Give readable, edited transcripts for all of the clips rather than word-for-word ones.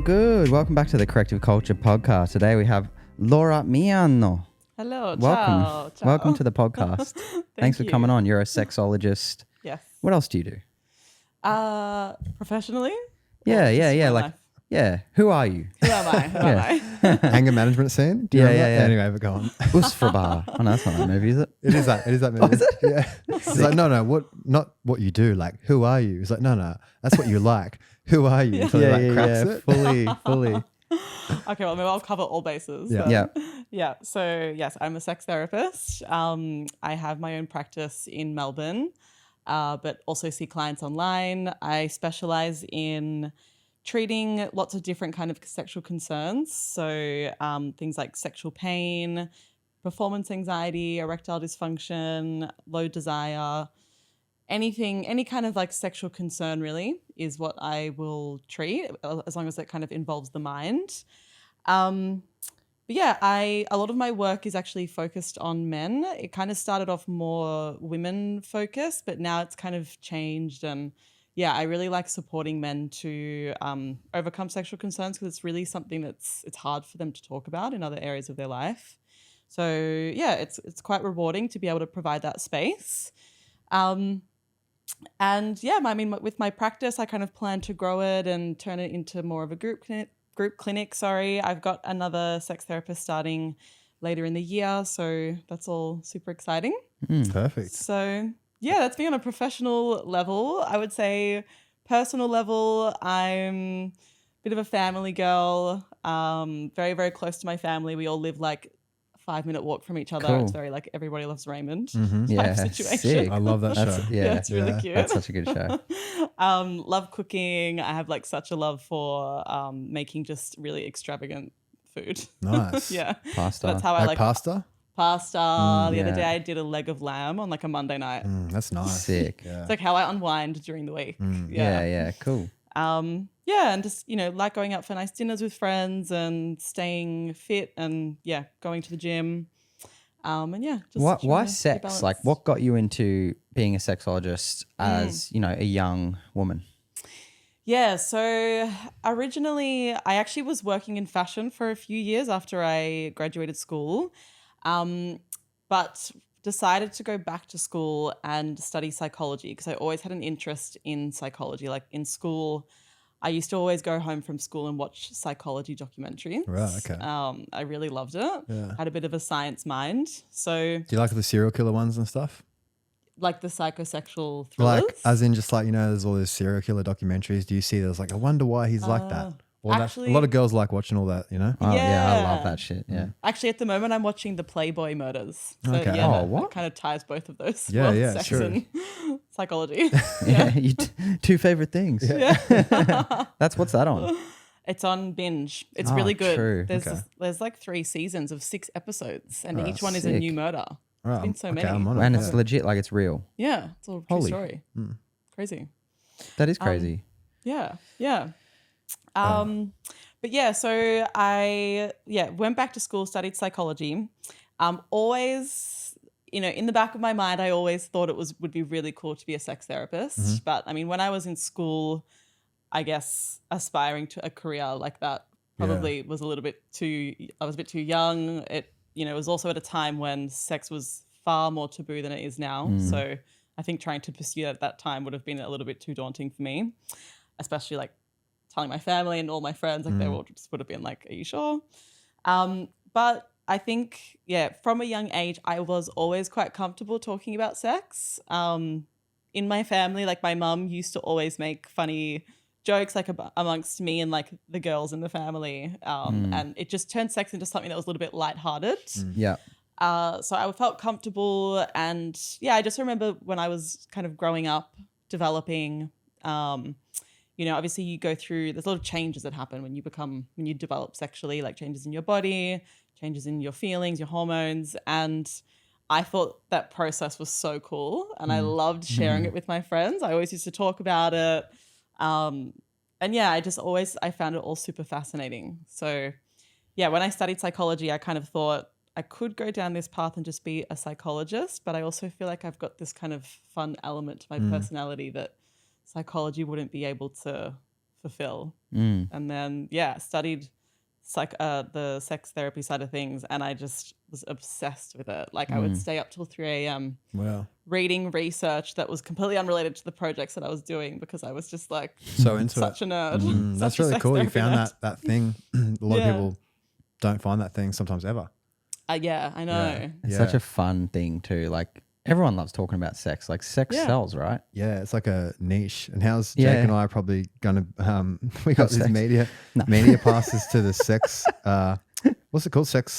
good. Welcome back to the Corrective Culture podcast. Today we have Laura Miano. Hello. Welcome. Ciao. Ciao. Welcome to the podcast. Thanks for coming on. You're a sexologist. Yes. What else do you do? Professionally? Yeah. Life? Who are you? Who am I? Who am I? Anger management scene? Do you remember that? Anyway, but go on. Usfraba. Oh, no, that's not that movie, is it? It is that movie. Oh, is it? Yeah. It's like, no, not what you do. Like, who are you? It's like, no, that's what you like. Who are you? So cracks it. Fully. Okay, well, maybe I'll cover all bases. Yeah. But yeah. So, yes, I'm a sex therapist. I have my own practice in Melbourne, but also see clients online. I specialize in treating lots of different kind of sexual concerns. So things like sexual pain, performance anxiety, erectile dysfunction, low desire, anything, any kind of like sexual concern really is what I will treat, as long as it kind of involves the mind. But yeah, a lot of my work is actually focused on men. It kind of started off more women focused, but now it's kind of changed. And yeah, I really like supporting men to overcome sexual concerns, because it's really something it's hard for them to talk about in other areas of their life. So yeah, it's quite rewarding to be able to provide that space. And yeah, I mean, with my practice, I kind of plan to grow it and turn it into more of a group clinic. I've got another sex therapist starting later in the year, so that's all super exciting. Perfect. So yeah, that's me on a professional level. I would say personal level, I'm a bit of a family girl, very, very close to my family. We all live like a 5-minute walk from each other. Cool. It's very like Everybody Loves Raymond Yeah, type situation. sick. I love that show. Yeah, it's really cute. That's such a good show. Love cooking. I have like such a love for making just really extravagant food. Nice. Yeah. Pasta. That's how I like pasta? pasta. The other yeah. day I did a leg of lamb on like a Monday night. That's nice. Sick. Yeah. It's like how I unwind during the week. Yeah, cool. Yeah, and just, like going out for nice dinners with friends and staying fit and going to the gym. And yeah, just Why trying to be sex? balanced. Like, what got you into being a sexologist as, a young woman? Yeah, so originally I actually was working in fashion for a few years after I graduated school, but decided to go back to school and study psychology, because I always had an interest in psychology. Like in school, I used to always go home from school and watch psychology documentaries. Right, okay. I really loved it. Yeah. Had a bit of a science mind. So Do you like the serial killer ones and stuff? like the psychosexual thrillers. Like, as in just like, there's all those serial killer documentaries. Do you see there's like, I wonder why he's like that? Or actually- a lot of girls like watching all that, Oh, yeah, I love Yeah. that shit. Yeah. Actually, at the moment, I'm watching the Playboy murders. So, Okay. yeah, Oh, that what? kind of ties both of those. Yeah, worlds, yeah, sex sure. and psychology. Yeah. Two favorite things. Yeah. What's that on? It's on Binge. It's Oh, really good. true. There's like 3 seasons of 6 episodes, and Oh, each one is a sick. new murder. Right, been so okay, many. I'm on it. And Yeah. it's legit, like it's real. Yeah, it's all a true Holy. story. Crazy. That is crazy. Yeah. But yeah, so I went back to school, studied psychology. Always, in the back of my mind, I always thought it would be really cool to be a sex therapist. But I mean, when I was in school, I guess aspiring to a career like that probably was a little bit too. I was a bit too young. It was also at a time when sex was far more taboo than it is now. So I think trying to pursue that at that time would have been a little bit too daunting for me, especially like telling my family and all my friends, like they all just would have been like, are you sure? But I think, from a young age, I was always quite comfortable talking about sex. In my family, like my mum used to always make funny jokes like amongst me and like the girls in the family. And it just turned sex into something that was a little bit lighthearted. Yeah. So I felt comfortable, and I just remember when I was kind of growing up, developing, obviously you go through, there's a lot of changes that happen when you develop sexually, like changes in your body, changes in your feelings, your hormones. And I thought that process was so cool, and I loved sharing it with my friends. I always used to talk about it. And I found it all super fascinating. So when I studied psychology, I kind of thought I could go down this path and just be a psychologist, but I also feel like I've got this kind of fun element to my personality that psychology wouldn't be able to fulfill. Mm. And then, studied the sex therapy side of things, and I just was obsessed with it. Like I would stay up till 3 a.m. Wow. reading research that was completely unrelated to the projects that I was doing because I was just like So into such it. a nerd. That's Such a really sex cool. You therapy found nerd. that thing. A lot of Yeah. people don't find that thing sometimes ever. Yeah, I know. It's such a fun thing too. Like everyone loves talking about sex. Like sex Yeah. sells, right? Yeah, it's like a niche. And how's Jake Yeah. and I are probably gonna we got Have these sex. media passes to the sex what's it called? Sexpo.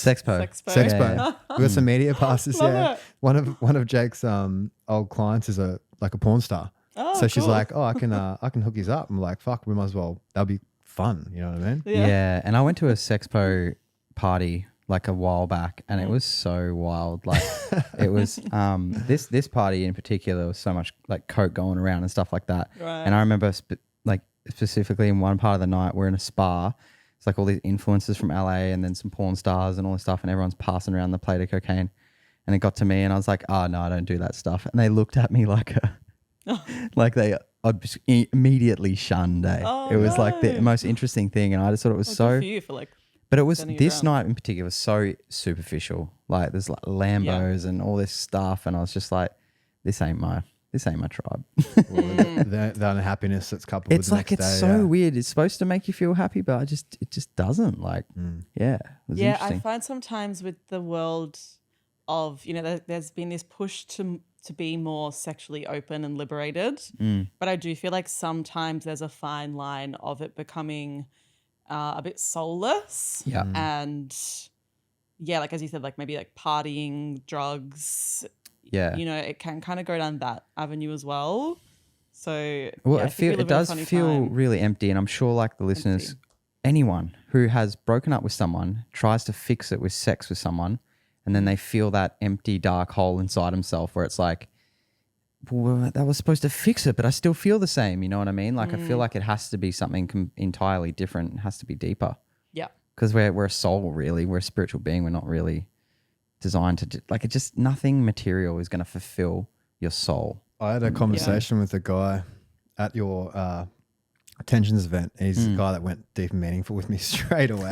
Sexpo. Sexpo. Yeah. We got some media passes. Love Yeah, it. one of Jake's old clients is a porn star. Oh, So she's cool. like, I can hook his up. I'm like, fuck, we might as well. That'll be fun. You know what I mean? Yeah. And I went to a Sexpo party like a while back, and it was so wild. Like it was this party in particular was so much like coke going around and stuff like that. Right. And I remember specifically in one part of the night we're in a spa. It's like all these influencers from LA and then some porn stars and all this stuff, and everyone's passing around the plate of cocaine. And it got to me, and I was like, "Oh no, I don't do that stuff." And they looked at me like I just immediately shunned. Oh, it was like the no. most interesting thing, and I just thought it was Well, so. good for you for like. But it was Turning it this around. night in particular was so superficial. Like there's like Lambos and all this stuff, and I was just like, "This ain't my tribe." The unhappiness that's coupled with It's the like next it's day, so yeah. weird. It's supposed to make you feel happy, but it just doesn't. Like, it was Yeah, I interesting. find sometimes with the world of there's been this push to be more sexually open and liberated, but I do feel like sometimes there's a fine line of it becoming a bit soulless. Yeah. And like as you said, like maybe like partying, drugs. Yeah. It can kind of go down that avenue as well. So Well, I think we live it in a does funny feel time. really empty, and I'm sure like the listeners, anyone who has broken up with someone tries to fix it with sex with someone, and then they feel that empty dark hole inside himself where it's like, well, that was supposed to fix it, but I still feel the same. You know what I mean? Like I feel like it has to be something entirely different. It has to be deeper Yeah. because we're a soul, really. We're a spiritual being. We're not really designed to like it. Just nothing material is going to fulfill your soul. I had a conversation with a guy at your Tensions event. He's the guy that went deep and meaningful with me straight away.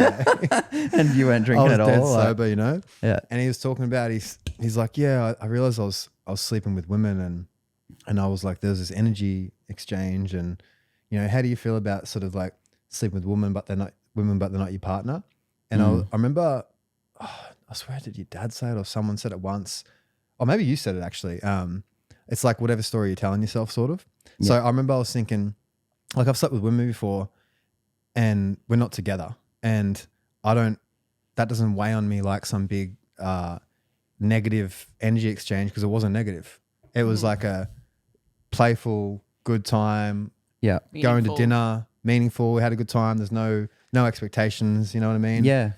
And you weren't I drinking was at all. dead like- sober, you know? Yeah. And he was talking about, he's like, yeah, I realized I was sleeping with women and I was like, there's this energy exchange and, how do you feel about sort of like sleeping with women, but they're not your partner? And I remember, I swear, did your dad say it or someone said it once? Or maybe you said it actually. It's like whatever story you're telling yourself sort of. Yeah. So I remember I was thinking, like I've slept with women before and we're not together and that doesn't weigh on me like some big negative energy exchange because it wasn't negative. It was like a playful, good time, Yeah. going to Meaningful. dinner, meaningful. We had a good time. There's no expectations. You know what I mean? Yeah.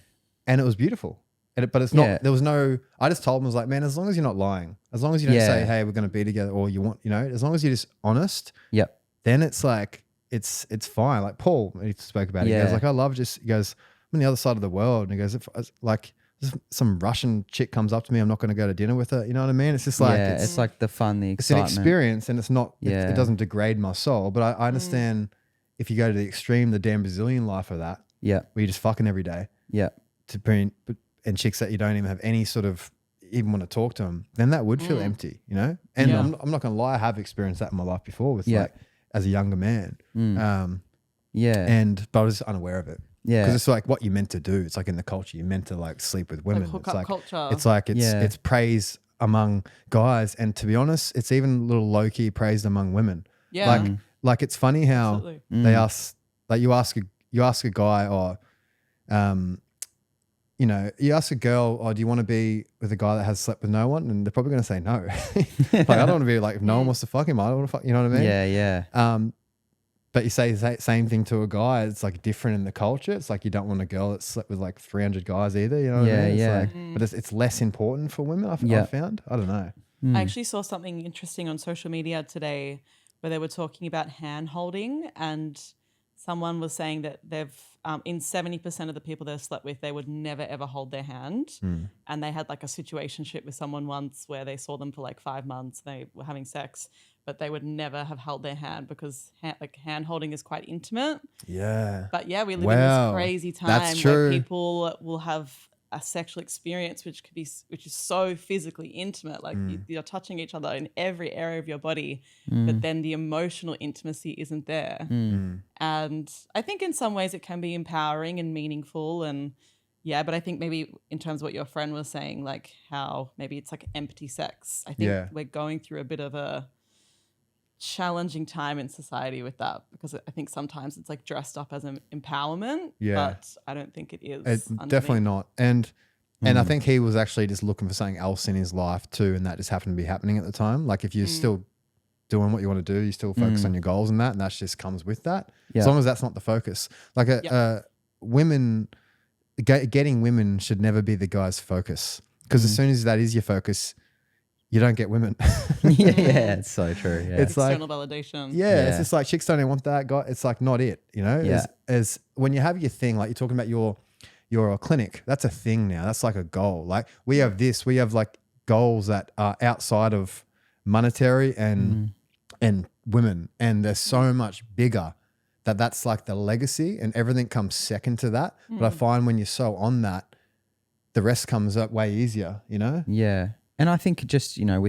And it was beautiful. But it's not. Yeah. There was no. I just told him, I was like, man, as long as you're not lying, as long as you don't Yeah. say, hey, we're going to be together, or you want, as long as you're just honest, Yep. then it's like it's fine. Like Paul, he spoke about it. He Yeah. goes like, I love just. He goes, I'm on the other side of the world, and he goes, if like some Russian chick comes up to me, I'm not going to go to dinner with her. You know what I mean? It's just like yeah, it's like the fun, the it's an excitement. experience, and it's not. Yeah. It doesn't degrade my soul, but I understand if you go to the extreme, the damn Brazilian life of that, Yeah. where you're just fucking every day Yeah. to bring and chicks that you don't even have any sort of even want to talk to them, then that would feel empty, And Yeah. I'm not gonna lie, I have experienced that in my life before with Yeah. like as a younger man, Yeah. but I was just unaware of it. Yeah. Because it's like what you're meant to do. It's like in the culture, you're meant to like sleep with women. hook it's up like culture. It's like Yeah. it's praise among guys, and to be honest, it's even a little low key praised among women. Yeah. Like it's funny how Absolutely. they ask, like you ask a guy or, you ask a girl, do you want to be with a guy that has slept with no one? And they're probably going to say no. Like I don't want to be like, if no one wants to fuck him, I don't want to fuck. You know what I mean? Yeah. Yeah. But you say the same thing to a guy, it's like different in the culture. It's like you don't want a girl that slept with like 300 guys either. You know what I mean? It's Yeah. like, but it's less important for women. I Yeah. found. I don't know. I actually saw something interesting on social media today where they were talking about hand holding and someone was saying that they've in 70% of the people they've slept with, they would never ever hold their hand. And they had like a situationship with someone once where they saw them for like 5 months, they were having sex, but they would never have held their hand because hand holding is quite intimate. Yeah. But yeah, we live in this crazy time That's true. where people will have a sexual experience which is so physically intimate, like you're touching each other in every area of your body, but then the emotional intimacy isn't there. And I think in some ways it can be empowering and meaningful, and but I think maybe in terms of what your friend was saying, like how maybe it's like empty sex, I think we're going through a bit of a challenging time in society with that, because I think sometimes it's like dressed up as an empowerment, but I don't think it is. It's definitely not. And I think he was actually just looking for something else in his life too, and that just happened to be happening at the time. Like if you're still doing what you want to do, you still focus on your goals and that just comes with that. As long as that's not the focus. Like women, getting women should never be the guy's focus, because as soon as that is your focus, you don't get women. It's so true. Yeah. It's external like validation. it's just like chicks don't even want that guy. It's like not it, you know. As when you have your thing, like you're talking about your clinic, that's a thing now. That's like a goal. Like we have this, we have like goals that are outside of monetary and women, and they're so much bigger that's like the legacy, and everything comes second to that. But I find when you're so on that, the rest comes up way easier, you know? Yeah. And I think just, you know,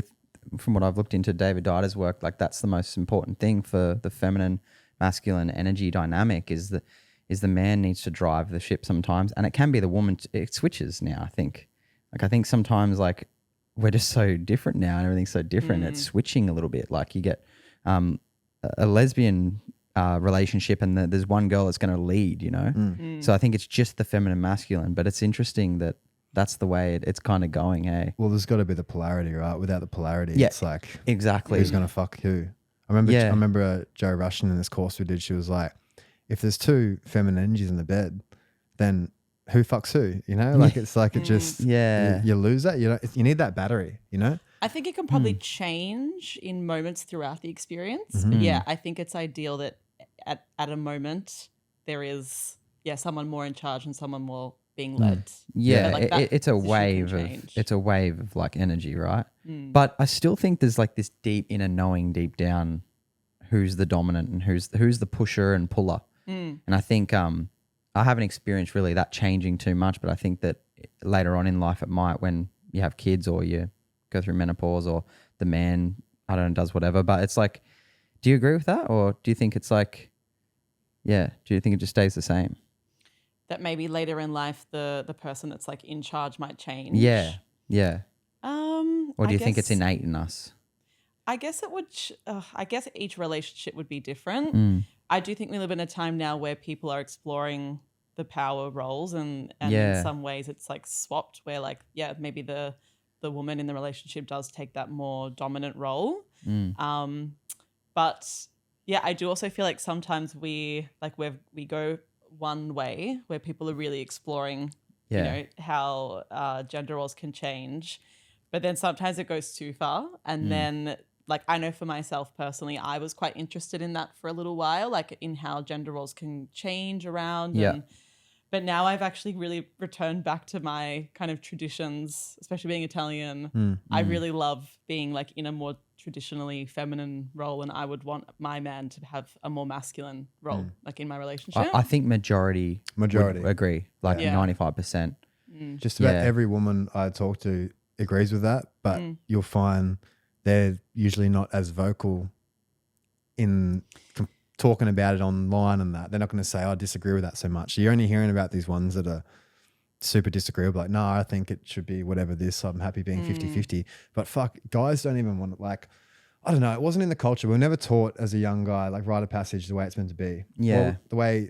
from what I've looked into David Dyder's work, like that's the most important thing for the feminine masculine energy dynamic is the man needs to drive the ship sometimes, and it can be the woman. It switches now, I think. Like I think sometimes like we're just so different now and everything's so different. It's switching a little bit. Like you get a lesbian relationship and there's one girl that's going to lead, you know? So I think it's just the feminine masculine, but it's interesting that that's the way it's kind of going, hey? Well, there's got to be the polarity, right? Without the polarity, it's like exactly who's going to fuck who? I remember Joe Russian in this course we did, she was like, if there's two feminine energies in the bed, then who fucks who? You know, like it's like it just you lose that. You know, you need that battery. You know, I think it can probably change in moments throughout the experience. But yeah, I think it's ideal that at a moment there is someone more in charge and someone more being led. It's a wave of like energy, right? But I still think there's like this deep inner knowing deep down who's the dominant and who's the pusher and puller. And I think I haven't experienced really that changing too much, but I think that later on in life it might, when you have kids or you go through menopause or the man, I don't know, does whatever. But it's like, do you agree with that, or do you think it's like, do you think it just stays the same? That maybe later in life the person that's like in charge might change. Yeah. Or do you think guess it's innate in us? I guess it would. I guess each relationship would be different. I do think we live in a time now where people are exploring the power roles, and in some ways it's like swapped. Where like maybe the woman in the relationship does take that more dominant role. But I do also feel like sometimes we go one way where people are really exploring, you know, how gender roles can change, but then sometimes it goes too far, and then like I know for myself personally, I was quite interested in that for a little while, like in how gender roles can change around. But now I've actually really returned back to my kind of traditions, especially being Italian. I really love being like in a more traditionally feminine role, and I would want my man to have a more masculine role, like in my relationship. I think majority would agree, like 95%. Just about every woman I talk to agrees with that, but you'll find they're usually not as vocal in talking about it online and that. They're not going to say, I disagree with that so much. You're only hearing about these ones that are super disagreeable, like, no, I think it should be whatever this, I'm happy being 50-50. But fuck, guys don't even want it. Like, I don't know, it wasn't in the culture. We were never taught as a young guy, like rite of passage, the way it's meant to be. Well, the way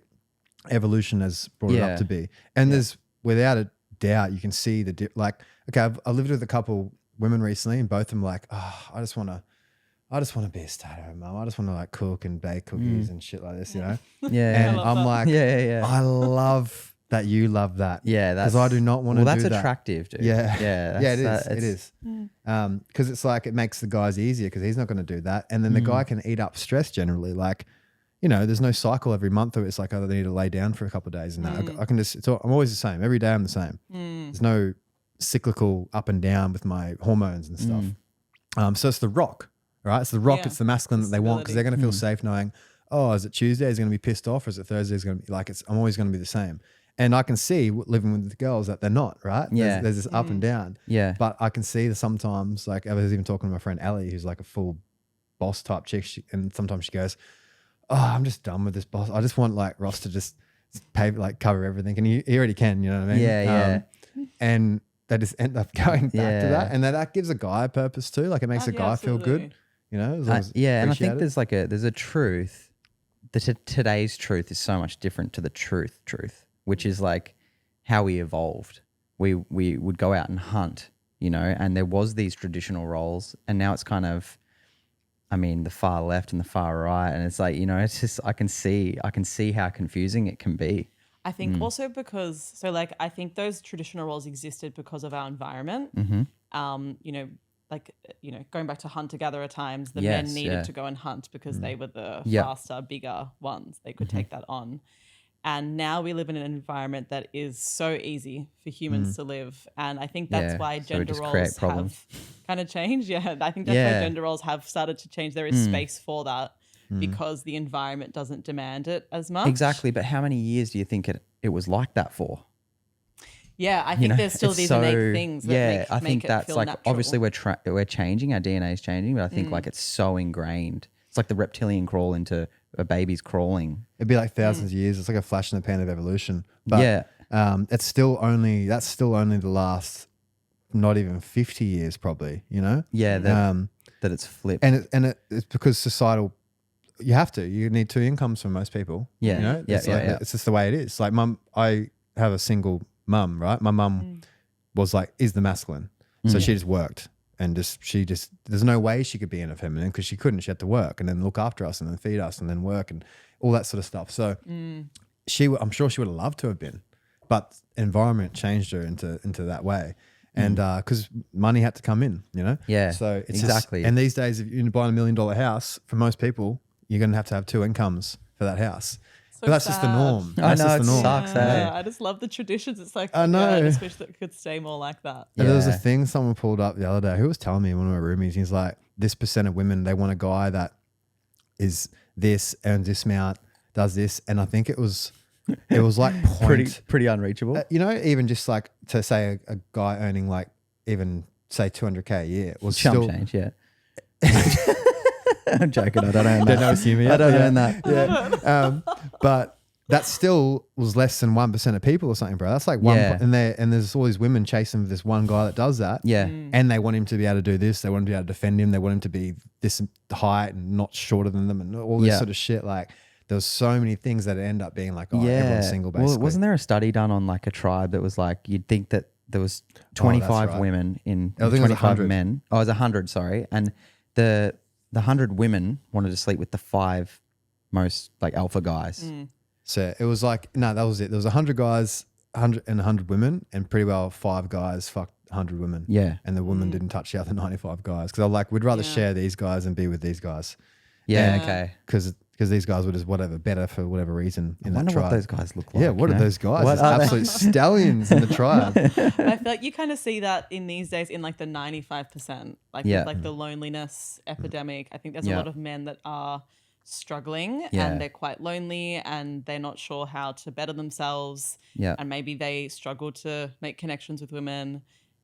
evolution has brought it up to be. And there's, without a doubt, you can see like, okay, I lived with a couple women recently, and both of them like, I just want to be a stay-at-home mum. I just want to like cook and bake cookies and shit like this, you know? And I'm like, I love that you love that. Yeah. Because I do not want to do that. Well, that's attractive, dude. Yeah. It is. Because it's like, it makes the guys easier because he's not going to do that. And then the guy can eat up stress generally. Like, there's no cycle every month where it's like, oh, they need to lay down for a couple of days and that. I can just, I'm always the same. Every day I'm the same. There's no cyclical up and down with my hormones and stuff. So it's the rock, right? It's the rock. It's the masculine that they want because they're going to feel safe knowing, oh, is it Tuesday? Is he going to be pissed off? Or is it Thursday? Is going to be like, I'm always going to be the same. And I can see living with the girls that they're not, right? Yeah. There's this up and down. Yeah. But I can see that sometimes, like I was even talking to my friend Ellie, who's like a full boss type chick. And sometimes she goes, oh, I'm just done with this boss. I just want like Ross to just cover everything. And he already can, you know what I mean? Yeah. And they just end up going back to that. And then that gives a guy a purpose too. Like it makes a guy feel good, you know? As long as and I think there's a truth. Today's truth is so much different to the truth, which is like how we evolved. We would go out and hunt, and there was these traditional roles, and now it's kind of, the far left and the far right, and it's like, it's just I can see how confusing it can be. I think also because I think those traditional roles existed because of our environment. Going back to hunter-gatherer times, the men needed to go and hunt because they were the faster, bigger ones. They could take that on. And now we live in an environment that is so easy for humans to live. And I think that's why gender roles have kind of changed. Yeah, I think that's why gender roles have started to change. There is space for that because the environment doesn't demand it as much. Exactly. But how many years do you think it was like that for? Yeah, I think there's still these innate things that I think make that's it feel like natural. obviously we're changing, our DNA is changing, but I think like it's so ingrained. It's like the reptilian crawl into a baby's crawling. It'd be like thousands of years. It's like a flash in the pan of evolution. But that's still only the last not even 50 years probably, Yeah, that it's flipped. And it's because societal, you need two incomes for most people. Yeah. It's just the way it is. Like I have a single mum, right? My mum was like, is the masculine. So she just worked and there's no way she could be in a feminine because she couldn't. She had to work and then look after us and then feed us and then work and all that sort of stuff. So I'm sure she would have loved to have been, but environment changed her into that way. And because money had to come in, Yeah, so it's exactly. And these days, if you're buying $1 million house, for most people, you're going to have two incomes for that house. But that's just the norm. I That's know, just the it norm. sucks, Yeah, I just love the traditions. It's like, I know. I just wish that it could stay more like that. And there was a thing someone pulled up the other day. Who was telling me, one of my roomies, he's like, this percent of women, they want a guy that is this, earns this amount, does this. And I think it was like pretty unreachable. Even just like to say a guy earning like even say 200K a year was Chump still change, yeah. I'm joking. I don't own that. Don't know assuming I don't own that. Yeah. But that still was less than 1% of people or something, bro. That's like one. Yeah. And there's all these women chasing this one guy that does that. Yeah. And they want him to be able to do this. They want him to be able to defend him. They want him to be this height and not shorter than them and all this sort of shit. Like there was so many things that end up being like, everyone's single basically. Well, wasn't there a study done on like a tribe that was like, you'd think that there was 25 women in I think it was 25 100. men. Oh, it was 100, sorry. And the 100 women wanted to sleep with the 5 most like alpha guys. So it was like, no, that was it. There was 100 guys, 100 women, and pretty well 5 guys fucked 100 women. Yeah. And the women didn't touch the other 95 guys because they're like, we'd rather share these guys and be with these guys. Yeah, okay. Because these guys were just better for whatever reason in I that wonder tribe. what those guys look like. Yeah, what are those guys? What Just are they? absolute stallions in the tribe. I feel like you kind of see that in these days in like the 95%, with like the loneliness epidemic. I think there's a lot of men that are struggling and they're quite lonely and they're not sure how to better themselves. Yeah. And maybe they struggle to make connections with women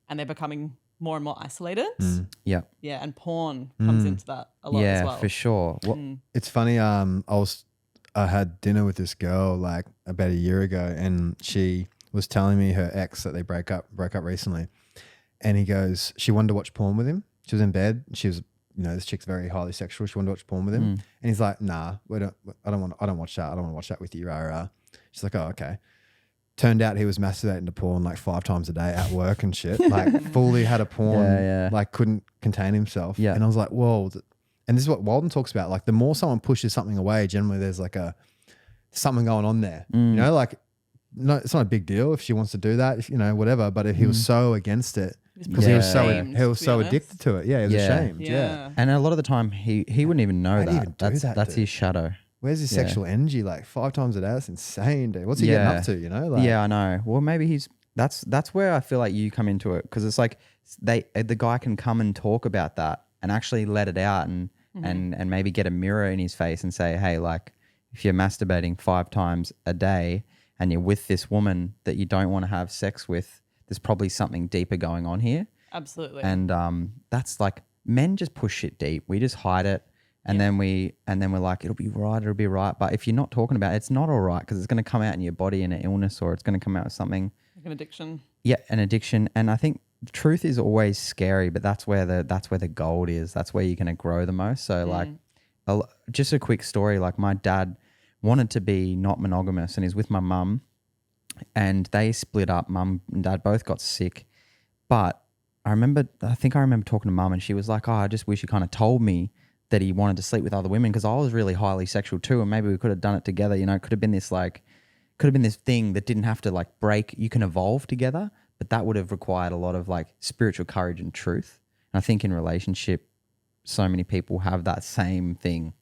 and they're becoming more and more isolated. Yeah. Yeah. And porn comes into that a lot as well. Yeah, for sure. It's funny. I had dinner with this girl like about a year ago, and she was telling me her ex that they broke up recently, and he goes, she wanted to watch porn with him. She was in bed. She was, this chick's very highly sexual. She wanted to watch porn with him, and he's like, nah, I don't watch that. I don't want to watch that with you. She's like, oh, okay. Turned out he was masturbating to porn like 5 times a day at work and shit. Like fully had a porn, like couldn't contain himself. Yeah. And I was like, whoa. And this is what Walden talks about. Like the more someone pushes something away, generally there's like something going on there. Like no, it's not a big deal if she wants to do that, if, whatever. But if he was so against it, because he was so addicted to it. Yeah, he was ashamed. Yeah. And a lot of the time he wouldn't even know How do you that. even do that, That's dude? his shadow. where's his Yeah. sexual energy? Like 5 times a day, that's insane, dude. What's he getting up to? You know, like, Yeah, I know. Well, maybe that's where I feel like you come into it, because it's like the guy can come and talk about that and actually let it out and maybe get a mirror in his face and say, hey, like, if you're masturbating 5 times a day and you're with this woman that you don't want to have sex with, there's probably something deeper going on here. Absolutely. And that's like, men just push shit deep. We just hide it. And then we're like, it'll be right. But if you're not talking about it, it's not all right, because it's going to come out in your body in an illness, or it's going to come out with something. Like an addiction. Yeah, an addiction. And I think the truth is always scary, but that's where the gold is. That's where you're going to grow the most. So like, just a quick story. Like, my dad wanted to be not monogamous, and he's with my mum, and they split up. Mum and dad both got sick. But I think I remember talking to mum, and she was like, oh, I just wish he kind of told me that he wanted to sleep with other women, because I was really highly sexual too, and maybe we could have done it together. You know, it could have been this thing that didn't have to like break. You can evolve together, but that would have required a lot of like spiritual courage and truth. And I think in relationship, so many people have that same thing.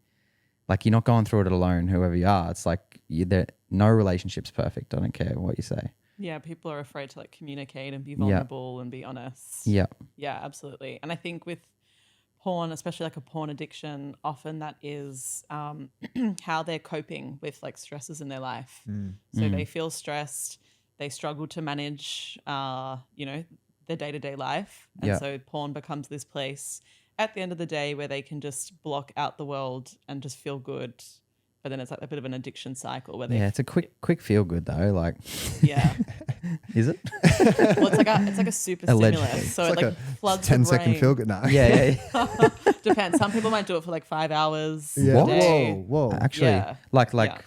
Like, you're not going through it alone, whoever you are. It's like no relationship's perfect. I don't care what you say. Yeah, people are afraid to like communicate and be vulnerable and be honest. Yeah. Yeah, absolutely. And I think with porn, especially like a porn addiction, often that is how they're coping with like stresses in their life. So they feel stressed, they struggle to manage, their day-to-day life. And so porn becomes this place at the end of the day where they can just block out the world and just feel good. But then it's like a bit of an addiction cycle where it's a quick feel good though. Like, yeah. Is it? Well, it's like a super stimulus. So it's it like floods 10 the brain. second feel good now. Yeah. Depends. Some people might do it for like 5 hours Yeah. a day. Whoa. Actually, Yeah.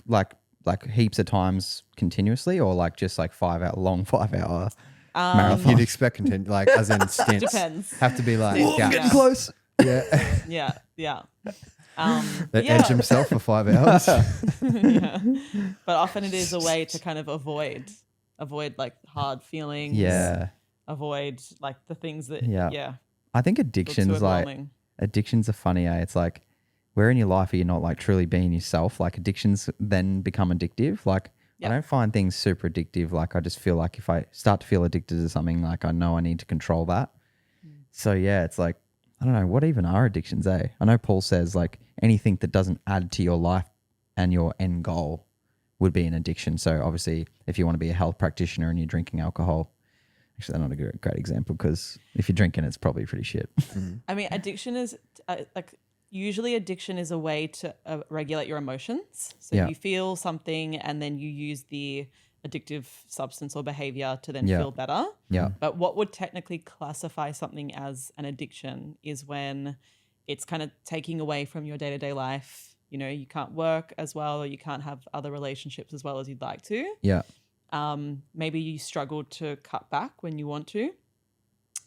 like heaps of times continuously, or like just like 5 hour marathon. You'd expect continue, like as in stints. Depends. Have to be like, Stints, gaps. yeah. close. Yeah. Yeah. They edge himself for 5 hours. Yeah. But often it is a way to kind of avoid like hard feelings. Yeah. Avoid like the things that I think look too addiction's a funny, it's like, where in your life are you not like truly being yourself? Like, addictions then become addictive. Like, I don't find things super addictive. Like, I just feel like if I start to feel addicted to something, like I know I need to control that. So yeah, it's like, I don't know, what even are addictions, eh? I know Paul says like anything that doesn't add to your life and your end goal would be an addiction. So obviously, if you want to be a health practitioner and you're drinking alcohol, actually, that's not a great example, because if you're drinking, it's probably pretty shit. I mean, addiction is usually addiction is a way to regulate your emotions. So you feel something and then you use the addictive substance or behavior to then feel better. Yeah. But what would technically classify something as an addiction is when it's kind of taking away from your day-to-day life. You know, you can't work as well, or you can't have other relationships as well as you'd like to. Yeah. Maybe you struggle to cut back when you want to.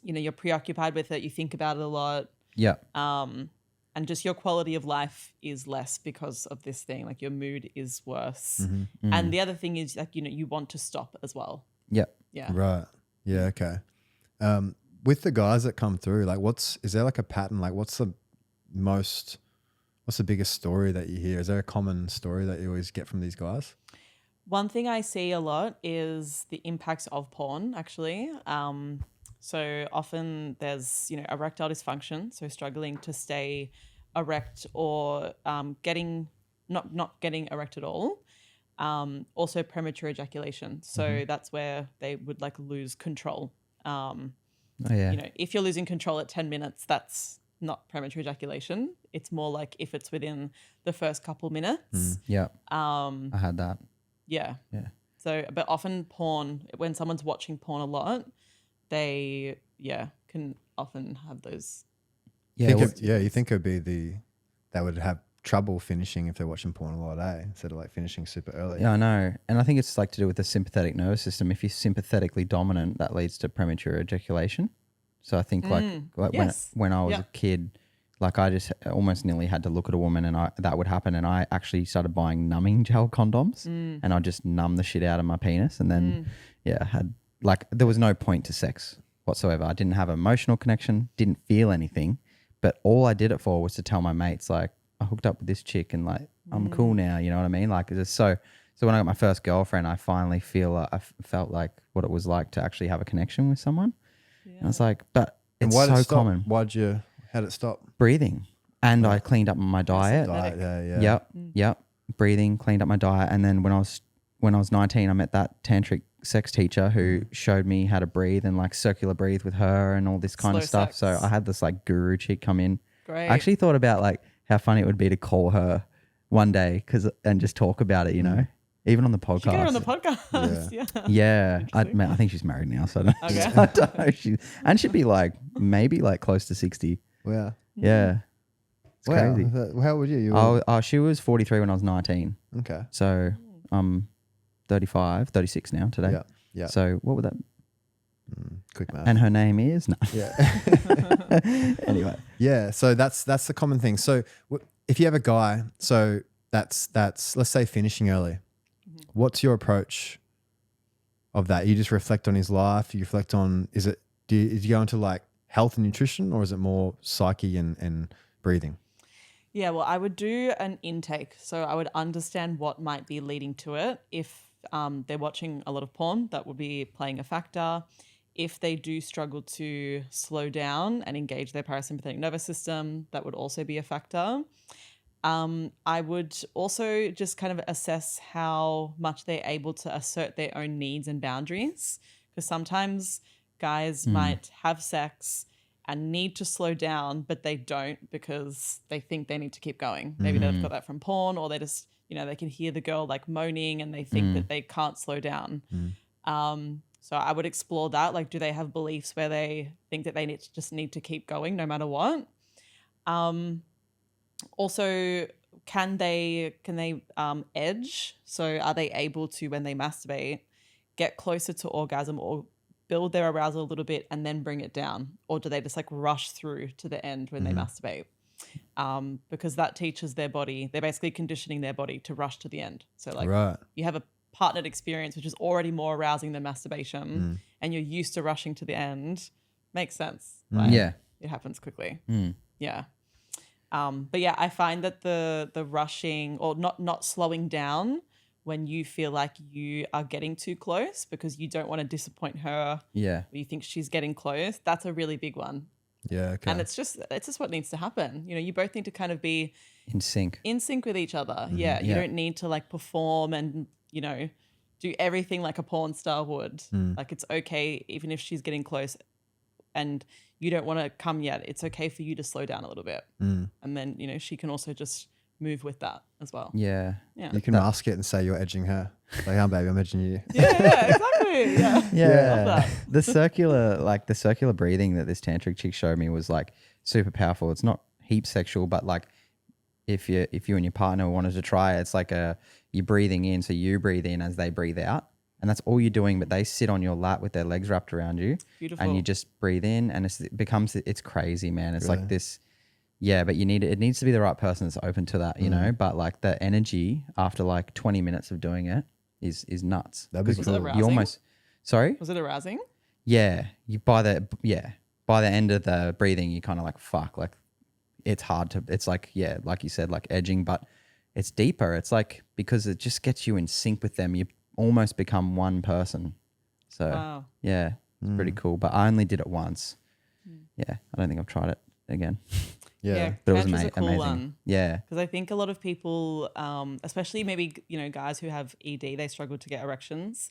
You know, you're preoccupied with it. You think about it a lot. Yeah. And just your quality of life is less because of this thing. Like, your mood is worse. And the other thing is, like, you know, you want to stop as well. Yeah. Yeah. Right. Yeah. Okay. With the guys that come through, like, is there like a pattern? Like, what's the biggest story that you hear? Is there a common story that you always get from these guys? One thing I see a lot is the impacts of porn, actually. So often there's, you know, erectile dysfunction, so struggling to stay erect, or not getting erect at all. Also premature ejaculation. So that's where they would like lose control. You know, if you're losing control at 10 minutes, that's not premature ejaculation. It's more like if it's within the first couple minutes. Yeah. I had that. Yeah. Yeah. So, but often porn, when someone's watching porn a lot, they, can often have those. Yeah. You think it'd be they would have trouble finishing if they're watching porn a lot, instead of like finishing super early. Yeah, I know. And I think it's like to do with the sympathetic nervous system. If you're sympathetically dominant, that leads to premature ejaculation. So I think yes. when I was a kid, like I just almost nearly had to look at a woman and that would happen. And I actually started buying numbing gel condoms and I just numb the shit out of my penis. And then, there was no point to sex whatsoever. I didn't have an emotional connection, didn't feel anything. But all I did it for was to tell my mates, like, I hooked up with this chick and like I'm cool now. You know what I mean? Like it's so when I got my first girlfriend, I finally felt like what it was like to actually have a connection with someone. Yeah. And I was like, but And it's why did it so stop? common. How did it stop? Breathing. And I cleaned up my diet. Genetic. Yeah. Yep. Breathing, cleaned up my diet. And then when I was 19, I met that tantric sex teacher who showed me how to breathe and like circular breathe with her and all this kind Slow of stuff. sex. So I had this like guru chick come in. Great. I actually thought about like how funny it would be to call her one day and just talk about it, you know, even on the You should get her on the podcast. podcast. Yeah. Yeah. I Interesting. think she's married now. So I don't, Okay. I don't know. And she'd be like, maybe like close to 60. Wow. Yeah. It's crazy. How old were you? You were, She was 43 when I was 19. okay. So I'm 36 now today. Yeah. Yeah. So what would that? Quick math. And her name is? No. Yeah. Anyway. Yeah. So that's the common thing. So if you have a guy, so that's let's say finishing early. What's your approach of that? You just reflect on his life. You reflect on is you go into like health and nutrition, or is it more psyche and breathing? Yeah, well, I would do an intake. So I would understand what might be leading to it. If they're watching a lot of porn, that would be playing a factor. If they do struggle to slow down and engage their parasympathetic nervous system, that would also be a factor. I would also just kind of assess how much they're able to assert their own needs and boundaries. Because sometimes guys might have sex and need to slow down, but they don't because they think they need to keep going. Maybe they've got that from porn, or they just, they can hear the girl like moaning and they think that they can't slow down. So I would explore that. Like, do they have beliefs where they think that they need to keep going no matter what? Also, can they edge? So are they able to, when they masturbate, get closer to orgasm or build their arousal a little bit and then bring it down? Or do they just like rush through to the end when they masturbate? Because that teaches their body, they're basically conditioning their body to rush to the end. So like you have a partnered experience, which is already more arousing than masturbation, and you're used to rushing to the end. Makes sense. Right? Yeah. It happens quickly. Yeah. But yeah, I find that the rushing or not slowing down when you feel like you are getting too close because you don't want to disappoint her. Yeah. Or you think she's getting close. That's a really big one. Yeah. Okay. And it's just what needs to happen. You both need to kind of be In sync. with each other. Yeah. You don't need to like perform and, do everything like a porn star would. Like it's okay even if she's getting close and you don't want to come yet. It's okay for you to slow down a little bit. And then, she can also just move with that as well. Yeah. Yeah. You can mask it and say you're edging her. Like, oh, baby, I'm edging you. Yeah, exactly. Yeah. Yeah. Love that. the circular breathing that this tantric chick showed me was like super powerful. It's not heap sexual, but like if you and your partner wanted to try it, it's like you're breathing in, so you breathe in as they breathe out. And that's all you're doing, but they sit on your lap with their legs wrapped around you. Beautiful. And you just breathe in and it's crazy, man. It's like this, but it needs to be the right person that's open to that, you know? But like the energy after like 20 minutes of doing it is nuts. That'd be cool. Was it arousing? You almost, sorry? Was it arousing? Yeah. By the end of the breathing, you kind of like, fuck, like it's hard to, it's like, like you said, like edging, but it's deeper. It's like, because it just gets you in sync with them. You almost become one person. So Wow. yeah, it's pretty cool. But I only did it once. Yeah, I don't think I've tried it again. Yeah. But it was Tantra's a cool amazing. one. Yeah, Because I think a lot of people, especially maybe, guys who have ED, they struggle to get erections.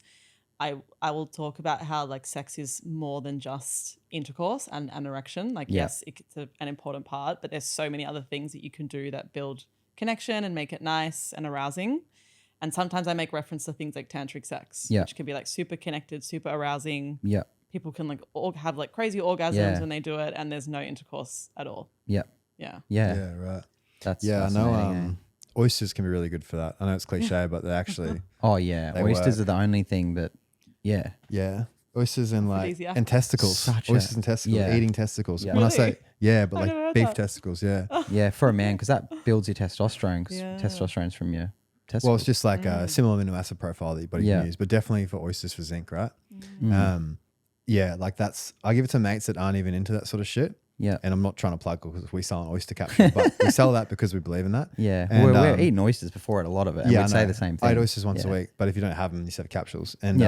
I will talk about how like sex is more than just intercourse and an erection. Like, yes, it's an important part, but there's so many other things that you can do that build connection and make it nice and arousing. And sometimes I make reference to things like tantric sex, which can be like super connected, super arousing. yeah, People can like have like crazy orgasms when they do it, and there's no intercourse at all. yeah, Yeah. Yeah. Right. That's Yeah. I fascinating, know. Oysters can be really good for that. I know it's cliche, but they actually, Oh yeah, They oysters work. are the only thing that, yeah. Oysters and like, Aphrodisiac. and testicles. Oysters and testicles. Yeah. Eating testicles. Yeah. When I Really? say, but I never like heard beef that. testicles. Yeah. yeah, for a man, because that builds your testosterone. Because Yeah. testosterone's from your testicles. Well, it's just like a similar amino acid profile that your body Yeah. can use, but definitely for oysters for zinc, right? Mm. Yeah, like I give it to mates that aren't even into that sort of shit. Yeah. And I'm not trying to plug because we sell an oyster capsule, but we sell that because we believe in that. Yeah. And, We're eating oysters before it, a lot of it. And yeah, we'd say the same thing. I eat oysters once a week, but if you don't have them, you just have capsules. And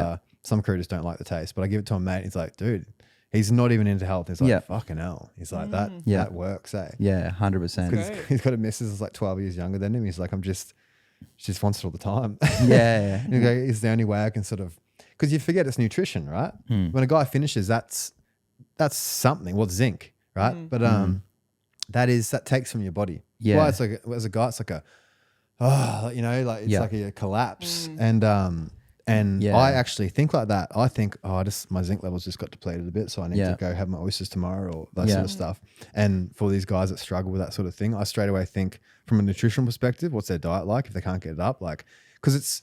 some recruiters don't like the taste, but I give it to a mate. He's like, dude, he's not even into health. He's like, fucking hell. He's like, that works, eh? Yeah, 100%. He's got a missus that's like 12 years younger than him. He's like, she just wants it all the time. Yeah. It's the only way I can sort of, because you forget it's nutrition, right? When a guy finishes, that's something. Well, zinc, right? But that takes from your body. Yeah. Well, it's like as a guy, it's like it's like a collapse. And I actually think like that. I think, my zinc levels just got depleted a bit, so I need to go have my oysters tomorrow or that sort of stuff. And for these guys that struggle with that sort of thing, I straight away think from a nutritional perspective, what's their diet like if they can't get it up? Like, because it's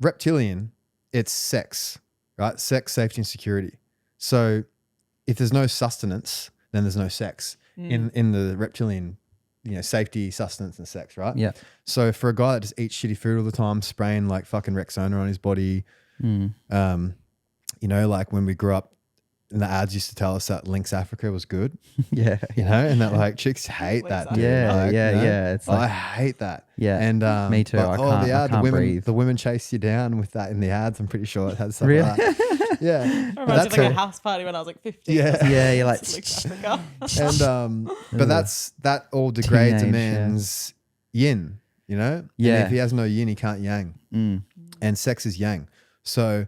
reptilian, it's sex, right? Sex, safety, and security. So if there's no sustenance, then there's no sex in the reptilian, safety, sustenance, and sex, right? Yeah. So for a guy that just eats shitty food all the time, spraying like fucking Rexona on his body, like when we grew up, and the ads used to tell us that Lynx Africa was good. Yeah. And that like chicks hate that. Dude. Yeah. Like, It's like, I hate that. Yeah. And me too. I can't breathe. The women chase you down with that in the ads. I'm pretty sure it has something like that. Yeah. I remember like a house party when I was like 15. Yeah. Yeah. You're like, and but that all degrades a man's yin, And if he has no yin, he can't yang. And sex is yang. So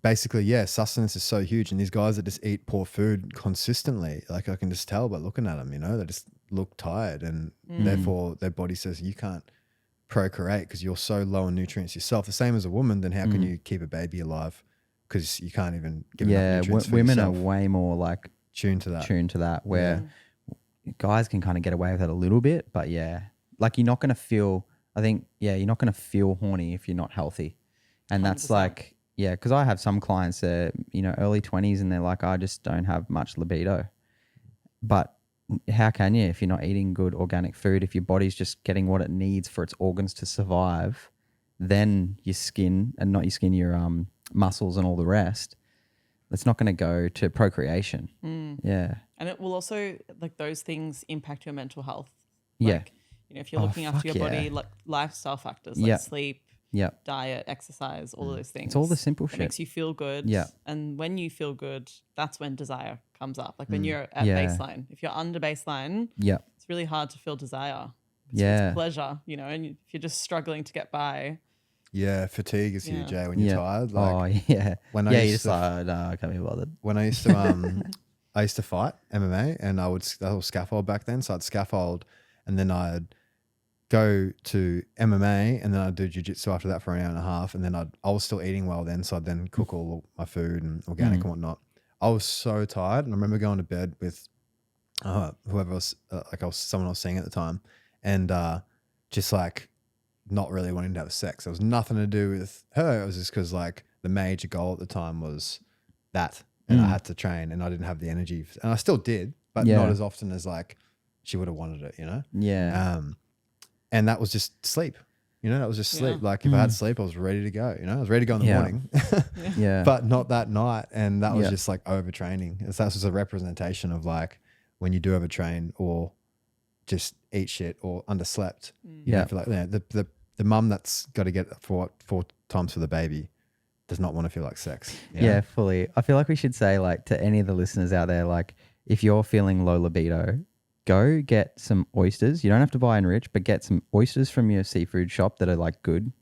basically, sustenance is so huge. And these guys that just eat poor food consistently, like I can just tell by looking at them, they just look tired, and therefore their body says you can't procreate because you're so low in nutrients yourself. The same as a woman, then how can you keep a baby alive? Because you can't even give enough nutrients for women yourself. are way more like tuned to that, where guys can kind of get away with it a little bit, but like you're not going to feel, I think, you're not going to feel horny if you're not healthy. And 100%. That's like, because I have some clients that, early 20s, and they're like, I just don't have much libido. But how can you if you're not eating good organic food? If your body's just getting what it needs for its organs to survive, then your skin, and not your skin, your muscles and all the rest, it's not going to go to procreation. Yeah. And it will also, like, those things impact your mental health. Like, if you're looking after your body, like lifestyle factors, like sleep, diet, exercise, all of those things. It's all the simple shit. It makes you feel good. Yeah. And when you feel good, that's when desire comes up. Like when you're at baseline. If you're under baseline, it's really hard to feel desire. It's pleasure, and if you're just struggling to get by. Yeah, fatigue is huge, when you're tired. Like, When I used to, I can't be bothered. When I used to fight MMA, and I would scaffold back then. So I'd scaffold, and then I'd go to MMA, and then I'd do jiu-jitsu after that for an hour and a half, and then I was still eating well then, so I'd then cook all my food and organic and whatnot. I was so tired, and I remember going to bed with whoever was someone I was seeing at the time, and just like not really wanting to have sex. There was nothing to do with her. It was just because like the major goal at the time was that, and I had to train, and I didn't have the energy, and I still did, but not as often as like she would have wanted it, Yeah. And that was just sleep, that was just sleep. Like if I had sleep, I was ready to go, I was ready to go in the morning, but not that night. And that was just like overtraining. That was a representation of like when you do overtrain or just eat shit or underslept. I feel like the mum that's got to get 4 times for the baby does not want to feel like sex. Yeah, fully. I feel like we should say, like, to any of the listeners out there, like, if you're feeling low libido, go get some oysters. You don't have to buy Enrich, but get some oysters from your seafood shop that are like good,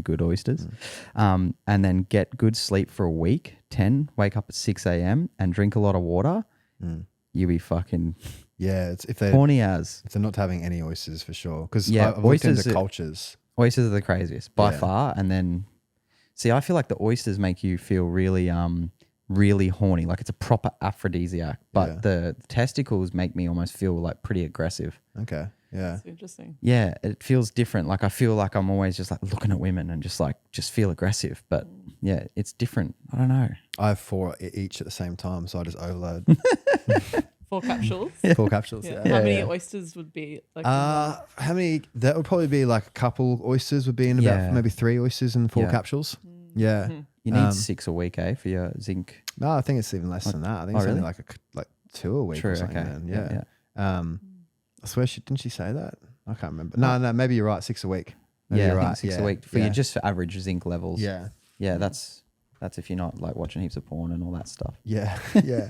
good oysters. And then get good sleep for a week, 10, wake up at 6 a.m. and drink a lot of water. You'll be fucking if they're horny as. If they're not having any oysters for sure. Because I've looked into cultures. Oysters are the craziest by far. And then, see, I feel like the oysters make you feel really really horny, like it's a proper aphrodisiac, but the testicles make me almost feel like pretty aggressive. Okay. Yeah. That's interesting. Yeah, it feels different. Like I feel like I'm always just like looking at women and just feel aggressive, but it's different. I don't know. I have 4 each at the same time, so I just overload. 4 capsules. 4 capsules. How many oysters would be like? How many? That would probably be like a couple oysters would be in about maybe 3 oysters and 4 capsules. Yeah. You need 6 a week, for your zinc. No, I think it's even less than that. I think it's only like 2 a week True. or something. Okay. Then. Yeah. I swear didn't she say that? I can't remember. No, maybe you're right. 6 a week. Maybe Yeah, you're I think right. 6 a week for your just for average zinc levels. Yeah. Yeah, that's if you're not like watching heaps of porn and all that stuff. Yeah. Yeah.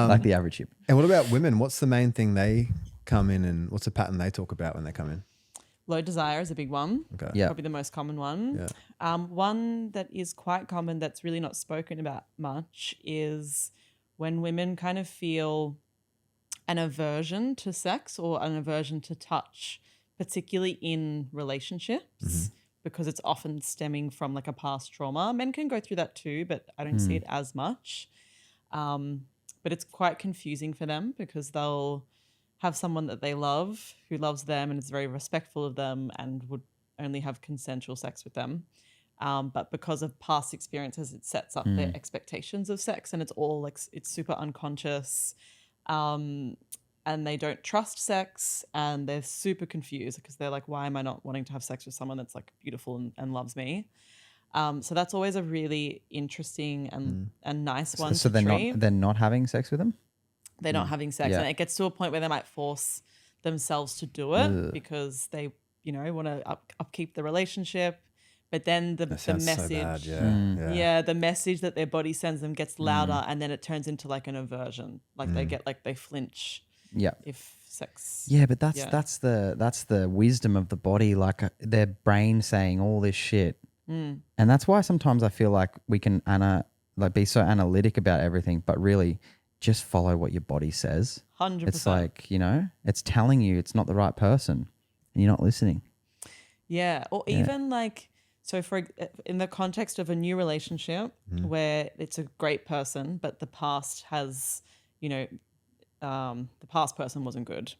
Like the average hip. And what about women? What's the main thing they come in and what's the pattern they talk about when they come in? Low desire is a big one. Okay. Yeah. Probably the most common one. Yeah. One that is quite common that's really not spoken about much is when women kind of feel an aversion to sex or an aversion to touch, particularly in relationships, because it's often stemming from like a past trauma. Men can go through that too, but I don't see it as much. But it's quite confusing for them because they'll have someone that they love who loves them and is very respectful of them and would only have consensual sex with them. But because of past experiences, it sets up their expectations of sex, and it's all like it's super unconscious. And they don't trust sex, and they're super confused because they're like, why am I not wanting to have sex with someone that's like beautiful and loves me? So that's always a really interesting and nice one So to treat. they're not having sex with them? They're not having sex, Yeah. and it gets to a point where they might force themselves to do it because they, want to upkeep the relationship. But then the Sounds message, so bad. Yeah. the message that their body sends them gets louder, and then it turns into like an aversion. Like they flinch. Yeah. If sex. Yeah, but that's the wisdom of the body, like their brain saying all this shit. And that's why sometimes I feel like we can be so analytic about everything, but really just follow what your body says. 100%. It's like, it's telling you it's not the right person and you're not listening. Yeah. Or even like, so in the context of a new relationship where it's a great person, but the past has, the past person wasn't good.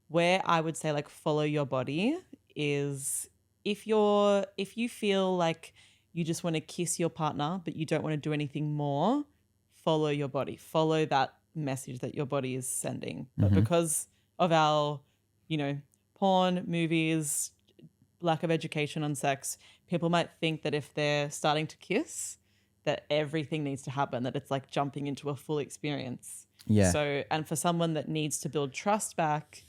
Where I would say like follow your body is if you feel like you just want to kiss your partner, but you don't want to do anything more, follow your body. Follow that message that your body is sending. But because of our, porn, movies, lack of education on sex, people might think that if they're starting to kiss, that everything needs to happen, that it's like jumping into a full experience. Yeah. So, and for someone that needs to build trust back,